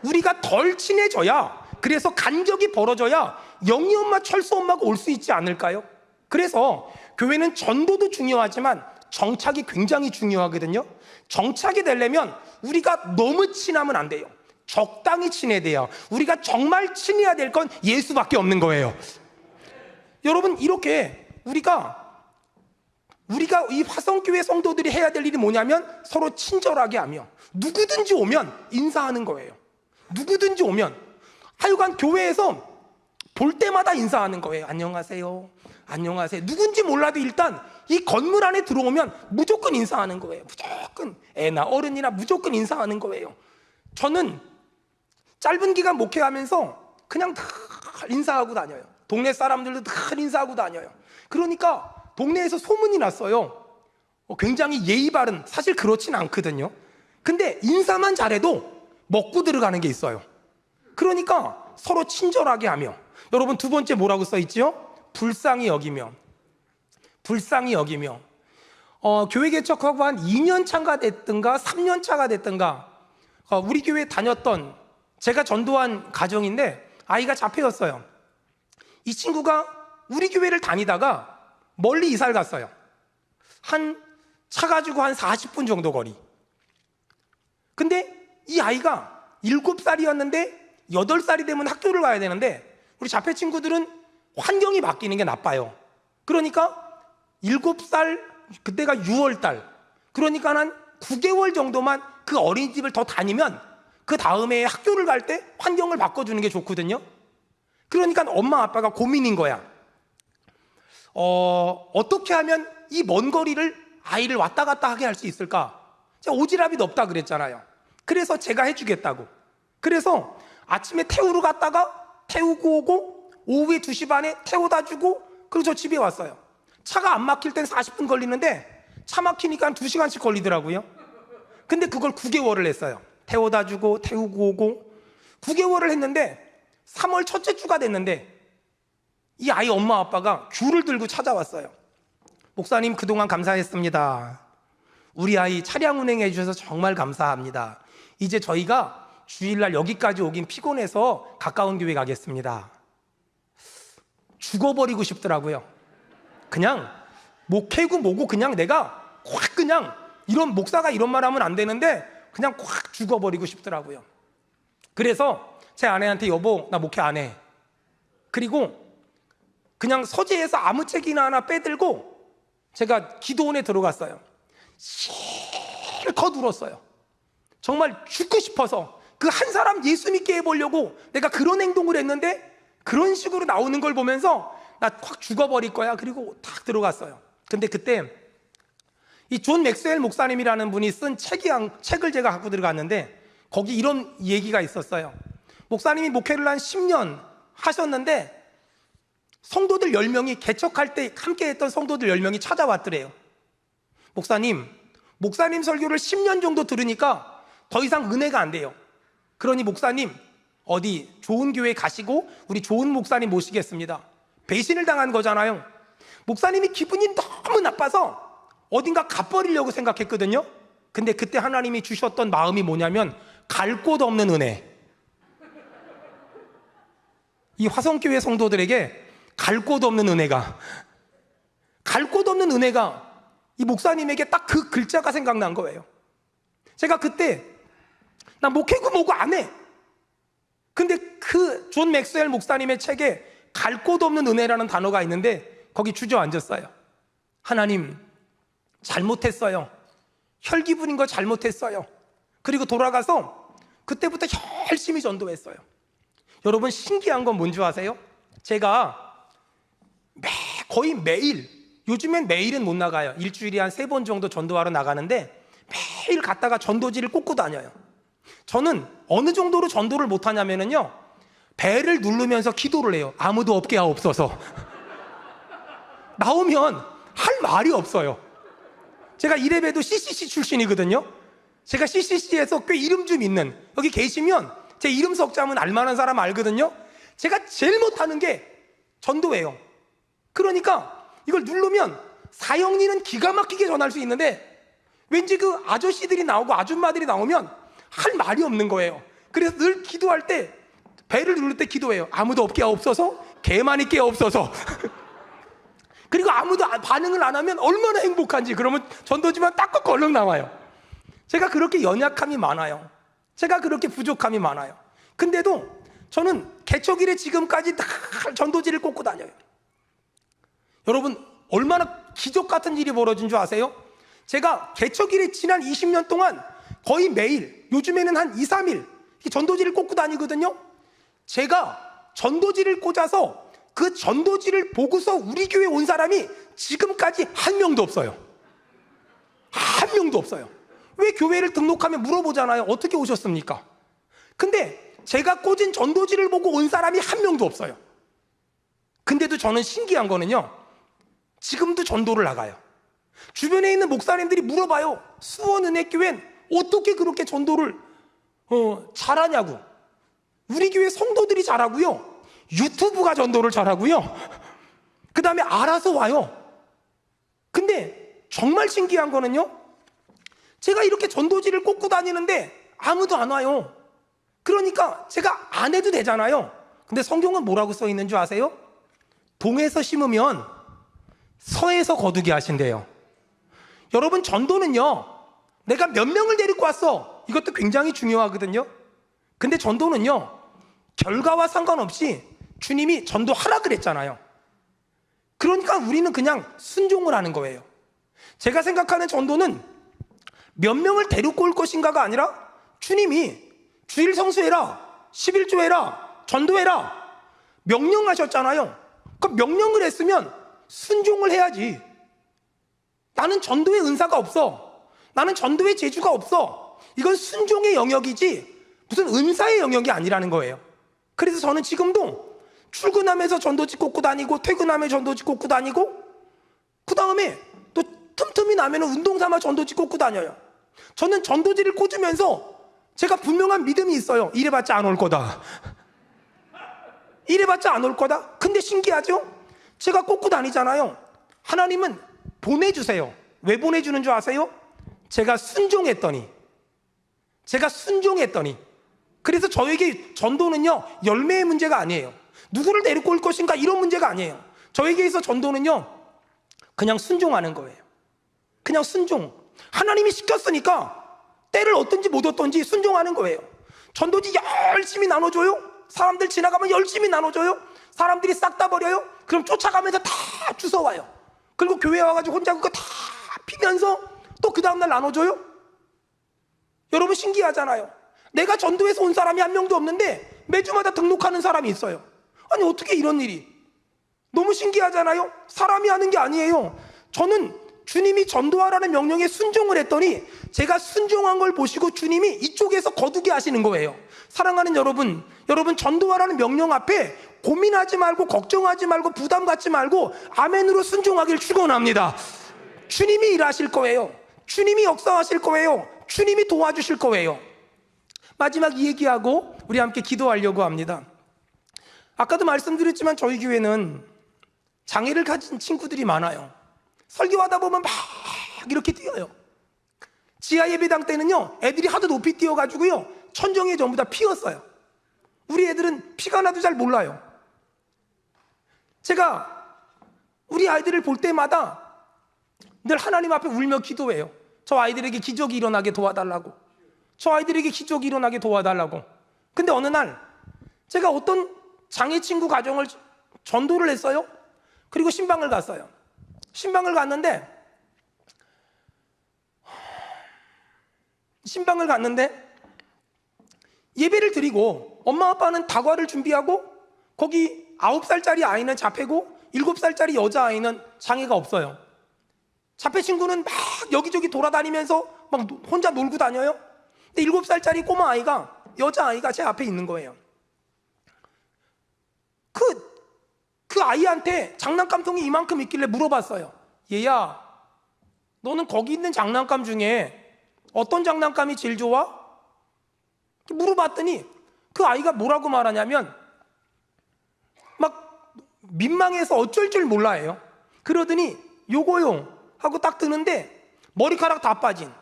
우리가 덜 친해져야, 그래서 간격이 벌어져야 영희 엄마, 철수 엄마가 올 수 있지 않을까요? 그래서 교회는 전도도 중요하지만 정착이 굉장히 중요하거든요. 정착이 되려면 우리가 너무 친하면 안 돼요. 적당히 친해야 돼요. 우리가 정말 친해야 될 건 예수밖에 없는 거예요. 여러분, 이렇게 우리가 이 화성교회 성도들이 해야 될 일이 뭐냐면 서로 친절하게 하며, 누구든지 오면 인사하는 거예요. 누구든지 오면 하여간 교회에서 볼 때마다 인사하는 거예요. 안녕하세요, 안녕하세요. 누군지 몰라도 일단 이 건물 안에 들어오면 무조건 인사하는 거예요. 무조건, 애나 어른이나 무조건 인사하는 거예요. 저는 짧은 기간 목회하면서 그냥 다 인사하고 다녀요. 동네 사람들도 다 인사하고 다녀요. 그러니까 동네에서 소문이 났어요. 굉장히 예의 바른, 사실 그렇진 않거든요. 근데 인사만 잘해도 먹고 들어가는 게 있어요. 그러니까 서로 친절하게 하며. 여러분, 두 번째 뭐라고 써있죠? 불쌍히 여기며. 불쌍히 여기며. 교회 개척하고 한 2년 차가 됐든가 3년 차가 됐든가, 우리 교회 다녔던, 제가 전도한 가정인데 아이가 자폐였어요. 이 친구가 우리 교회를 다니다가 멀리 이사를 갔어요. 차 가지고 한 40분 정도 거리. 근데 이 아이가 7살이었는데 8살이 되면 학교를 가야 되는데, 우리 자폐 친구들은 환경이 바뀌는 게 나빠요. 그러니까 7살, 그때가 6월달, 그러니까 한 9개월 정도만 그 어린이집을 더 다니면 그 다음에 학교를 갈 때 환경을 바꿔주는 게 좋거든요. 그러니까 엄마 아빠가 고민인 거야. 어떻게 하면 이 먼 거리를 아이를 왔다 갔다 하게 할 수 있을까? 제가 오지랖이 없다 그랬잖아요. 그래서 제가 해주겠다고. 그래서 아침에 태우러 갔다가 태우고 오고, 오후에 2시 반에 태워다 주고, 그리고 저 집에 왔어요. 차가 안 막힐 땐 40분 걸리는데 차 막히니까 한 2시간씩 걸리더라고요. 근데 그걸 9개월을 했어요. 태워다 주고 태우고 오고 9개월을 했는데 3월 첫째 주가 됐는데 이 아이 엄마 아빠가 귤을 들고 찾아왔어요. 목사님, 그동안 감사했습니다. 우리 아이 차량 운행해 주셔서 정말 감사합니다. 이제 저희가 주일날 여기까지 오긴 피곤해서 가까운 교회 가겠습니다. 죽어버리고 싶더라고요. 그냥 목회고 뭐고 그냥 내가 확 그냥, 이런 목사가 이런 말 하면 안 되는데 그냥 확 죽어버리고 싶더라고요. 그래서 제 아내한테 여보 나 목회 안 해. 그리고 그냥 서재에서 아무 책이나 하나 빼들고 제가 기도원에 들어갔어요. 실컷 울었어요. 정말 죽고 싶어서 그 한 사람 예수 믿게 해보려고 내가 그런 행동을 했는데 그런 식으로 나오는 걸 보면서 나 확 죽어버릴 거야. 그리고 탁 들어갔어요. 근데 그때 이 존 맥스웰 목사님이라는 분이 쓴 책을 제가 갖고 들어갔는데 거기 이런 얘기가 있었어요. 목사님이 목회를 한 10년 하셨는데 성도들 10명이 개척할 때 함께 했던 성도들 10명이 찾아왔더래요. 목사님 설교를 10년 정도 들으니까 더 이상 은혜가 안 돼요. 그러니 목사님 어디 좋은 교회 가시고 우리 좋은 목사님 모시겠습니다. 배신을 당한 거잖아요. 목사님이 기분이 너무 나빠서 어딘가 갚버리려고 생각했거든요. 근데 그때 하나님이 주셨던 마음이 뭐냐면 갈 곳 없는 은혜. 이 화성교회 성도들에게 갈 곳 없는 은혜가 이 목사님에게 딱 그 글자가 생각난 거예요. 제가 그때 나 목회고 뭐고 안 해. 근데 그 존 맥스웰 목사님의 책에 갈 곳 없는 은혜라는 단어가 있는데 거기 주저앉았어요. 하나님 잘못했어요. 혈기 부린 거 잘못했어요. 그리고 돌아가서 그때부터 열심히 전도했어요. 여러분 신기한 건 뭔지 아세요? 제가 거의 매일, 요즘엔 매일은 못 나가요. 일주일에 한 3번 정도 전도하러 나가는데 매일 갔다가 전도지를 꽂고 다녀요. 저는 어느 정도로 전도를 못하냐면요, 배를 누르면서 기도를 해요. 아무도 없게 하옵소서. 나오면 할 말이 없어요. 제가 이래봬도 CCC 출신이거든요. 제가 CCC에서 꽤 이름 좀 있는, 여기 계시면 제 이름 석자면 알만한 사람 알거든요. 제가 제일 못하는 게 전도예요. 그러니까 이걸 누르면 사형리는 기가 막히게 전할 수 있는데 왠지 그 아저씨들이 나오고 아줌마들이 나오면 할 말이 없는 거예요. 그래서 늘 기도할 때 배를 누를 때 기도해요. 아무도 없게 하옵소서, 개만 있게 하옵소서. 그리고 아무도 반응을 안 하면 얼마나 행복한지. 그러면 전도지만 딱 얼른 나와요. 제가 그렇게 연약함이 많아요. 제가 그렇게 부족함이 많아요. 근데도 저는 개척일에 지금까지 다 전도지를 꽂고 다녀요. 여러분 얼마나 기적 같은 일이 벌어진 줄 아세요? 제가 개척일에 지난 20년 동안 거의 매일, 요즘에는 한 2, 3일 전도지를 꽂고 다니거든요. 제가 전도지를 꽂아서 그 전도지를 보고서 우리 교회 온 사람이 지금까지 한 명도 없어요. 한 명도 없어요. 왜 교회를 등록하면 물어보잖아요. 어떻게 오셨습니까? 근데 제가 꽂은 전도지를 보고 온 사람이 한 명도 없어요. 근데도 저는 신기한 거는요, 지금도 전도를 나가요. 주변에 있는 목사님들이 물어봐요. 수원은혜교회는 어떻게 그렇게 전도를 잘하냐고. 우리 교회 성도들이 잘하고요, 유튜브가 전도를 잘하고요, 그 다음에 알아서 와요. 근데 정말 신기한 거는요, 제가 이렇게 전도지를 꽂고 다니는데 아무도 안 와요. 그러니까 제가 안 해도 되잖아요. 근데 성경은 뭐라고 써 있는 줄 아세요? 동에서 심으면 서에서 거두게 하신대요. 여러분 전도는요, 내가 몇 명을 데리고 왔어, 이것도 굉장히 중요하거든요. 근데 전도는요, 결과와 상관없이 주님이 전도하라 그랬잖아요. 그러니까 우리는 그냥 순종을 하는 거예요. 제가 생각하는 전도는 몇 명을 데리고 올 것인가가 아니라 주님이 주일 성수해라, 11조 해라, 전도해라 명령하셨잖아요. 그 명령을 했으면 순종을 해야지. 나는 전도의 은사가 없어, 나는 전도의 재주가 없어, 이건 순종의 영역이지 무슨 은사의 영역이 아니라는 거예요. 그래서 저는 지금도 출근하면서 전도지 꽂고 다니고, 퇴근하면 전도지 꽂고 다니고, 그 다음에 또 틈틈이 나면 운동 삼아 전도지 꽂고 다녀요. 저는 전도지를 꽂으면서 제가 분명한 믿음이 있어요. 이래봤자 안 올 거다, 이래봤자 안 올 거다. 근데 신기하죠? 제가 꽂고 다니잖아요. 하나님은 보내주세요. 왜 보내주는 줄 아세요? 제가 순종했더니. 그래서 저에게 전도는요, 열매의 문제가 아니에요. 누구를 데리고 올 것인가 이런 문제가 아니에요. 저에게 있어 전도는요, 그냥 순종하는 거예요. 그냥 순종. 하나님이 시켰으니까 때를 얻든지 못 얻든지 순종하는 거예요. 전도지 열심히 나눠줘요. 사람들 지나가면 열심히 나눠줘요. 사람들이 싹 다 버려요. 그럼 쫓아가면서 다 주워와요. 그리고 교회 와가지고 혼자 그거 다 피면서 또 그 다음날 나눠줘요. 여러분 신기하잖아요. 내가 전도에서 온 사람이 한 명도 없는데 매주마다 등록하는 사람이 있어요. 아니 어떻게 이런 일이? 너무 신기하잖아요. 사람이 하는 게 아니에요. 저는 주님이 전도하라는 명령에 순종을 했더니 제가 순종한 걸 보시고 주님이 이쪽에서 거두게 하시는 거예요. 사랑하는 여러분, 여러분 전도하라는 명령 앞에 고민하지 말고 걱정하지 말고 부담 갖지 말고 아멘으로 순종하길 축원합니다. 주님이 일하실 거예요. 주님이 역사하실 거예요. 주님이 도와주실 거예요. 마지막 이 얘기하고 우리 함께 기도하려고 합니다. 아까도 말씀드렸지만 저희 교회는 장애를 가진 친구들이 많아요. 설교하다 보면 막 이렇게 뛰어요. 지하 예배당 때는요, 애들이 하도 높이 뛰어가지고요, 천정에 전부 다 피었어요. 우리 애들은 피가 나도 잘 몰라요. 제가 우리 아이들을 볼 때마다 늘 하나님 앞에 울며 기도해요. 저 아이들에게 기적이 일어나게 도와달라고. 저 아이들에게 기적이 일어나게 도와달라고. 근데 어느 날 제가 어떤 장애 친구 가정을 전도를 했어요. 그리고 신방을 갔어요. 신방을 갔는데 예배를 드리고 엄마 아빠는 다과를 준비하고 거기 9살짜리 아이는 자폐고 7살짜리 여자아이는 장애가 없어요. 자폐 친구는 막 여기저기 돌아다니면서 막 혼자 놀고 다녀요. 근데 7살짜리 꼬마 아이가, 여자아이가 제 앞에 있는 거예요. 그 아이한테 장난감통이 이만큼 있길래 물어봤어요. 얘야, 너는 거기 있는 장난감 중에 어떤 장난감이 제일 좋아? 물어봤더니 그 아이가 뭐라고 말하냐면 막 민망해서 어쩔 줄 몰라요. 그러더니 요거요 하고 딱 드는데 머리카락 다 빠진,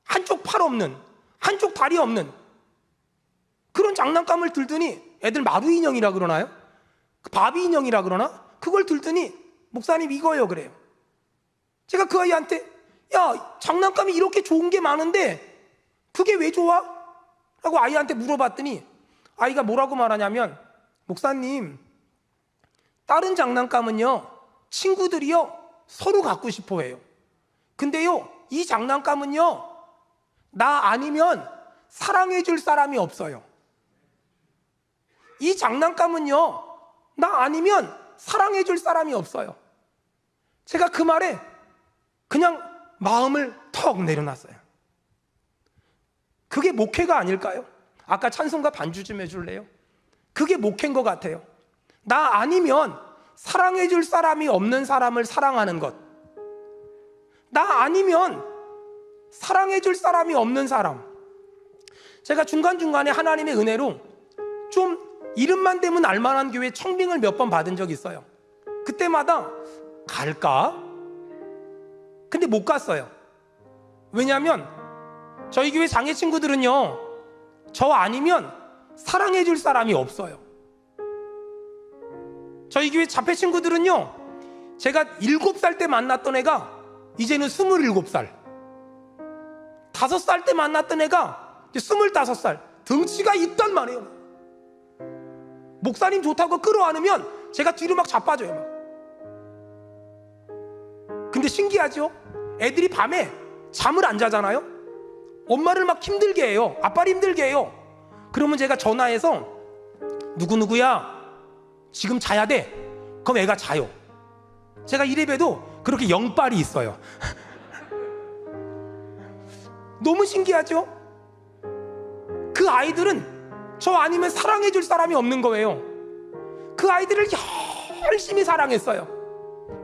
한쪽 팔 없는, 한쪽 다리 없는 그런 장난감을 들더니, 애들 마루 인형이라 그러나요? 바비 인형이라 그러나? 그걸 들더니 목사님 이거요 그래요. 제가 그 아이한테 야, 장난감이 이렇게 좋은 게 많은데 그게 왜 좋아? 라고 아이한테 물어봤더니 아이가 뭐라고 말하냐면, 목사님, 다른 장난감은요 친구들이요 서로 갖고 싶어 해요. 근데요 이 장난감은요 나 아니면 사랑해 줄 사람이 없어요. 이 장난감은요 나 아니면 사랑해 줄 사람이 없어요. 제가 그 말에 그냥 마음을 턱 내려놨어요. 그게 목회가 아닐까요? 아까 찬송가 반주 좀 해줄래요? 그게 목회인 것 같아요. 나 아니면 사랑해 줄 사람이 없는 사람을 사랑하는 것. 나 아니면 사랑해 줄 사람이 없는 사람. 제가 중간중간에 하나님의 은혜로 좀 이름만 대면 알만한 교회 청빙을 몇 번 받은 적이 있어요. 그때마다 갈까? 근데 못 갔어요. 왜냐하면 저희 교회 장애 친구들은요 저 아니면 사랑해 줄 사람이 없어요. 저희 교회 자폐 친구들은요 제가 7살 때 만났던 애가 이제는 27살, 5살 때 만났던 애가 이제 25살, 덩치가 있단 말이에요. 목사님 좋다고 끌어안으면 제가 뒤로 막 자빠져요 막. 근데 신기하죠? 애들이 밤에 잠을 안 자잖아요. 엄마를 막 힘들게 해요. 아빠를 힘들게 해요. 그러면 제가 전화해서 누구누구야 지금 자야 돼. 그럼 애가 자요. 제가 이래봬도 그렇게 영빨이 있어요. 너무 신기하죠? 그 아이들은 저 아니면 사랑해 줄 사람이 없는 거예요. 그 아이들을 열심히 사랑했어요.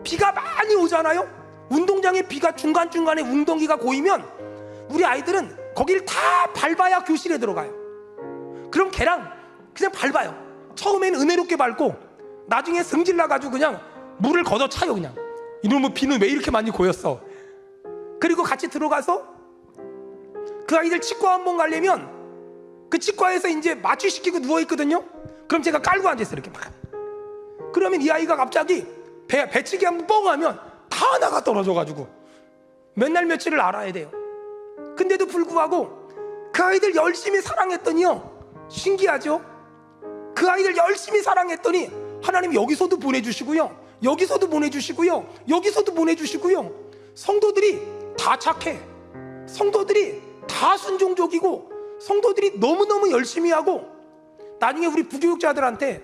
비가 많이 오잖아요. 운동장에 비가 중간중간에 웅덩이가 고이면 우리 아이들은 거기를 다 밟아야 교실에 들어가요. 그럼 걔랑 그냥 밟아요. 처음에는 은혜롭게 밟고 나중에 성질 나가지고 그냥 물을 걷어차요. 그냥 이놈의 비는 왜 이렇게 많이 고였어. 그리고 같이 들어가서 그 아이들 치과 한번 가려면 그 치과에서 이제 마취시키고 누워있거든요. 그럼 제가 깔고 앉아있어요. 이렇게 막. 그러면 이 아이가 갑자기 배치기 한번 뻥 하면 다 나가 떨어져가지고 몇 날 며칠을 알아야 돼요. 근데도 불구하고 그 아이들 열심히 사랑했더니요, 신기하죠? 그 아이들 열심히 사랑했더니 하나님 여기서도 보내주시고요, 여기서도 보내주시고요, 여기서도 보내주시고요. 성도들이 다 착해, 성도들이 다 순종적이고, 성도들이 너무너무 열심히 하고, 나중에 우리 부교육자들한테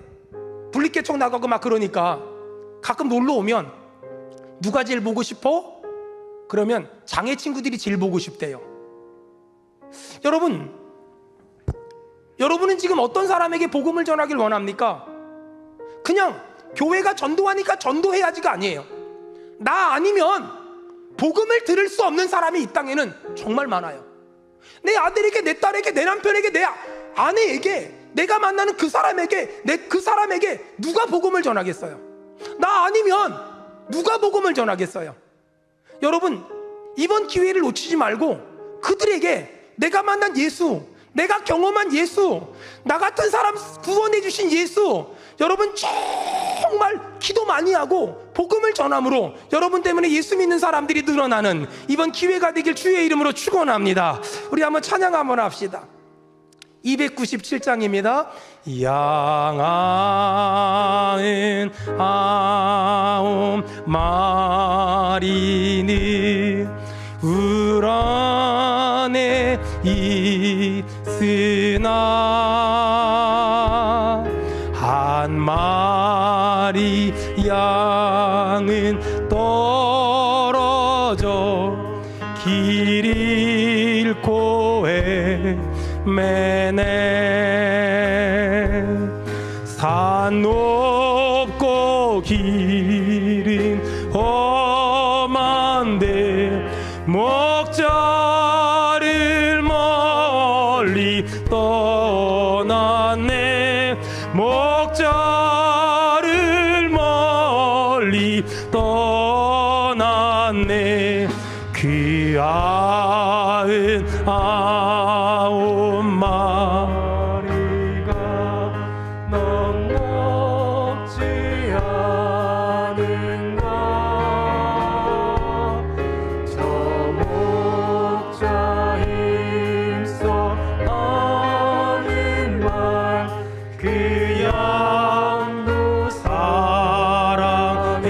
분리개척 나가고 막 그러니까 가끔 놀러 오면 누가 제일 보고 싶어? 그러면 장애 친구들이 제일 보고 싶대요. 여러분은 지금 어떤 사람에게 복음을 전하길 원합니까? 그냥 교회가 전도하니까 전도해야지가 아니에요. 나 아니면 복음을 들을 수 없는 사람이 이 땅에는 정말 많아요. 내 아들에게, 내 딸에게, 내 남편에게, 내 아내에게, 내가 만나는 그 사람에게, 그 사람에게 누가 복음을 전하겠어요? 나 아니면 누가 복음을 전하겠어요? 여러분, 이번 기회를 놓치지 말고 그들에게 내가 만난 예수, 내가 경험한 예수, 나 같은 사람 구원해 주신 예수, 여러분 정말 기도 많이 하고 복음을 전함으로 여러분 때문에 예수 믿는 사람들이 늘어나는 이번 기회가 되길 주의 이름으로 축원합니다. 우리 한번 찬양 한번 합시다. 297장입니다. 양은 아홉 마리는 우란에 있으나 한 마리 양은 떨어져 길 잃고 헤매네. 산 높고 길은 험한데 목자를 멀리 떠났네. 목자를 멀리 떠났네. 귀한 아홉 마리가 넉넉지 않은가. 저 목자 힘써 하는 말, 그 양도 사랑해.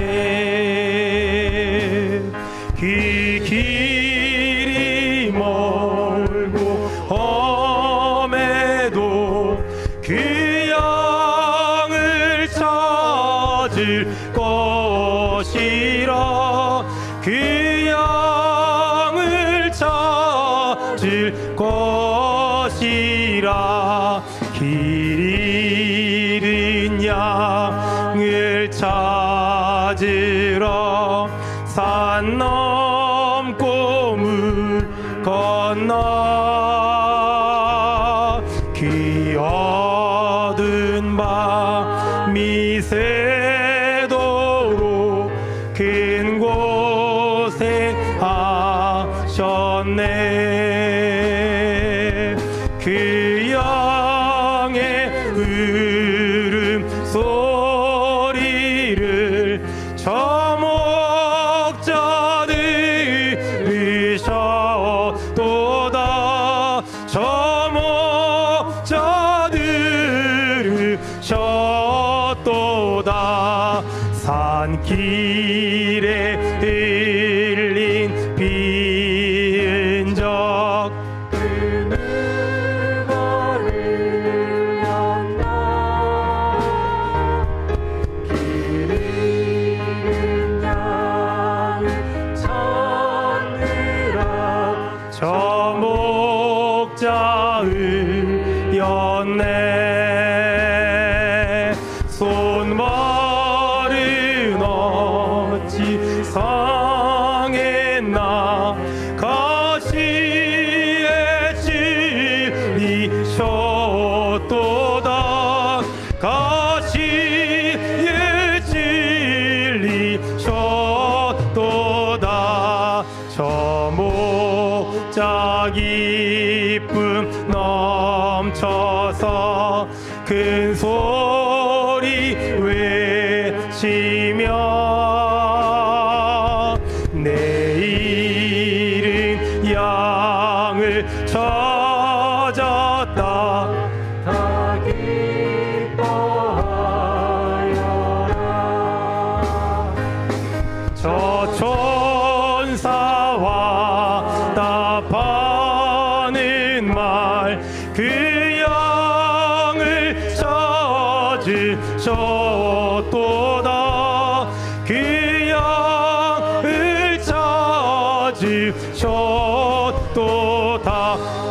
길이 멀고 험해도 그 양을 찾을 것이라. 그 양을 찾을 것이라. 길 잃은 양을 찾으러 산 넘고 물 건너. 귀 얻은 밤이 새도록 큰 고생하셨네. 그 양의 울음소리를 저 목자 들으셨도다. 저 목자 들으셨도다. 산길에 흘린 비은적 그 누가 흘렸나. 길 잃은 양을 찾느라 저 목자의였네. 손발은 어찌 상했나. 가시에 찔리셨도다. 가시에 찔리셨도다. 저 목자 기쁨 넘쳐서 큰 소리 외치며 내 잃은 양을 찾으러 찾으셨도다. 그 양을 찾으셨도다.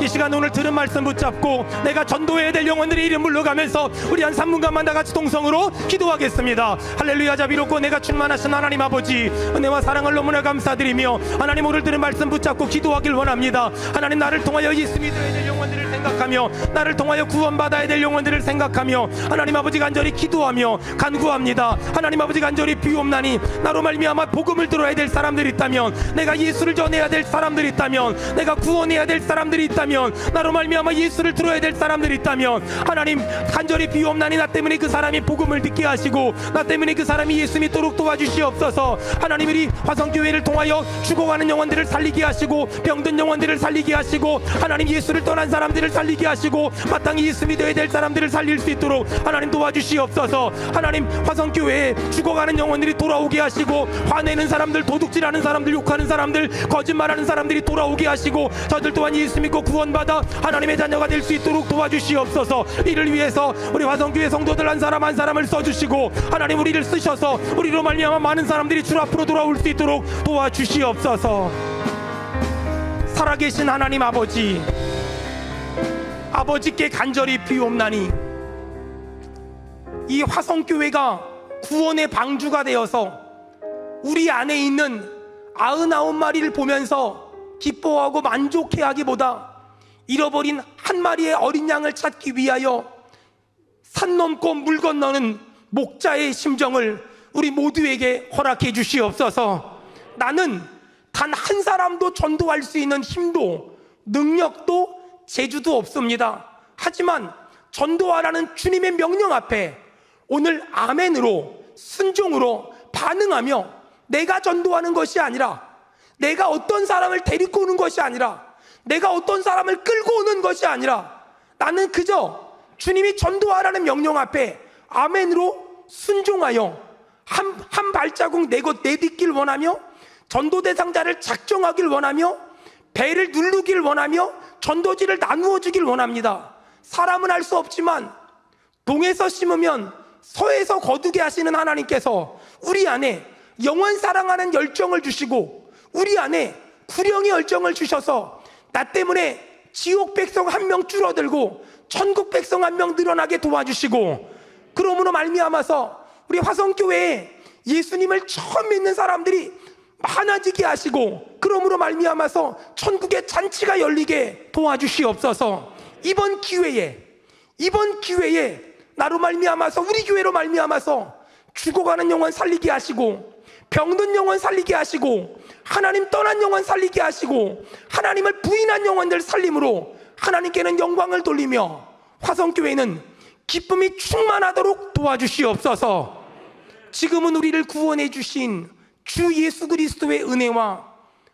이 시간 오늘 들은 말씀 붙잡고 내가 전도해야 될 영혼들의 이름 불러가면서 우리 한 3분간만 다 같이 동성으로 기도하겠습니다. 할렐루야. 자비롭고 내가 충만하신 하나님 아버지, 은혜와 사랑을 너무나 감사드리며 하나님 오늘 들은 말씀 붙잡고 기도하길 원합니다. 하나님, 나를 통하여 예수 믿어야 될 영혼들을 생각하며 나를 통하여 구원받아야 될 영혼들을 생각하며 하나님 아버지 간절히 기도하며 간구합니다. 하나님 아버지 간절히 비옵나니 나로 말미암아 복음을 들어야 될 사람들이 있다면, 내가 예수를 전해야 될 사람들이 있다면, 내가 구원해야 될 사람들이 있다면, 나로 말미암아 예수를 들어야 될 사람들이 있다면 하나님 간절히 비옵나니 나 때문에 그 사람이 복음을 듣게 하시고 나 때문에 그 사람이 예수 믿도록 도와주시옵소서. 하나님, 우리 화성교회를 통하여 죽어가는 영혼들을 살리게 하시고 병든 영혼들을 살리게 하시고 하나님 예수를 떠난 사람들을 살리게 하시고 마땅히 예수 믿어야 될 사람들을 살릴 수 있도록 하나님 도와주시옵소서. 하나님, 화성교회에 죽어가는 영혼들이 돌아오게 하시고 화내는 사람들, 도둑질하는 사람들, 욕하는 사람들, 거짓말하는 사람들이 돌아오게 하시고 저들 또한 예수 믿고 구원받아 하나님의 자녀가 될 수 있도록 도와주시옵소서. 이를 위해서 우리 화성교회 성도들 한 사람 한 사람을 써주시고 하나님 우리를 쓰셔서 우리로 말미암아 많은 사람들이 주 앞으로 돌아올 수 있도록 도와주시옵소서. 살아계신 하나님 아버지, 아버지께 간절히 비옵나니 이 화성교회가 구원의 방주가 되어서 우리 안에 있는 99마리를 보면서 기뻐하고 만족해하기보다 잃어버린 한 마리의 어린 양을 찾기 위하여 산 넘고 물 건너는 목자의 심정을 우리 모두에게 허락해 주시옵소서. 나는 단 한 사람도 전도할 수 있는 힘도 능력도 재주도 없습니다. 하지만 전도하라는 주님의 명령 앞에 오늘 아멘으로 순종으로 반응하며 내가 전도하는 것이 아니라, 내가 어떤 사람을 데리고 오는 것이 아니라, 내가 어떤 사람을 끌고 오는 것이 아니라 나는 그저 주님이 전도하라는 명령 앞에 아멘으로 순종하여 한 발자국 내딛길 원하며 전도 대상자를 작정하길 원하며 배를 누르길 원하며 전도지를 나누어 주길 원합니다. 사람은 알 수 없지만 동에서 심으면 서에서 거두게 하시는 하나님께서 우리 안에 영원 사랑하는 열정을 주시고 우리 안에 구령의 열정을 주셔서 나 때문에 지옥 백성 한 명 줄어들고 천국 백성 한 명 늘어나게 도와주시고, 그러므로 말미암아서 우리 화성교회에 예수님을 처음 믿는 사람들이 많아지게 하시고, 그러므로 말미암아서 천국의 잔치가 열리게 도와주시옵소서. 이번 기회에 나로 말미암아서, 우리 교회로 말미암아서 죽어가는 영혼 살리게 하시고 병든 영혼 살리게 하시고 하나님 떠난 영혼 살리게 하시고 하나님을 부인한 영혼들 살림으로 하나님께는 영광을 돌리며 화성교회는 기쁨이 충만하도록 도와주시옵소서. 지금은 우리를 구원해 주신 주 예수 그리스도의 은혜와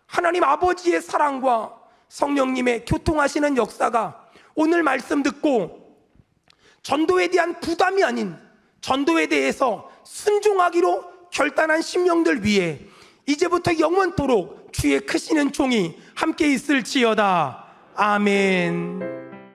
하나님 아버지의 사랑과 성령님의 교통하시는 역사가 오늘 말씀 듣고 전도에 대한 부담이 아닌 전도에 대해서 순종하기로 결단한 심령들 위해 이제부터 영원토록 주의 크시는 종이 함께 있을지어다. 아멘.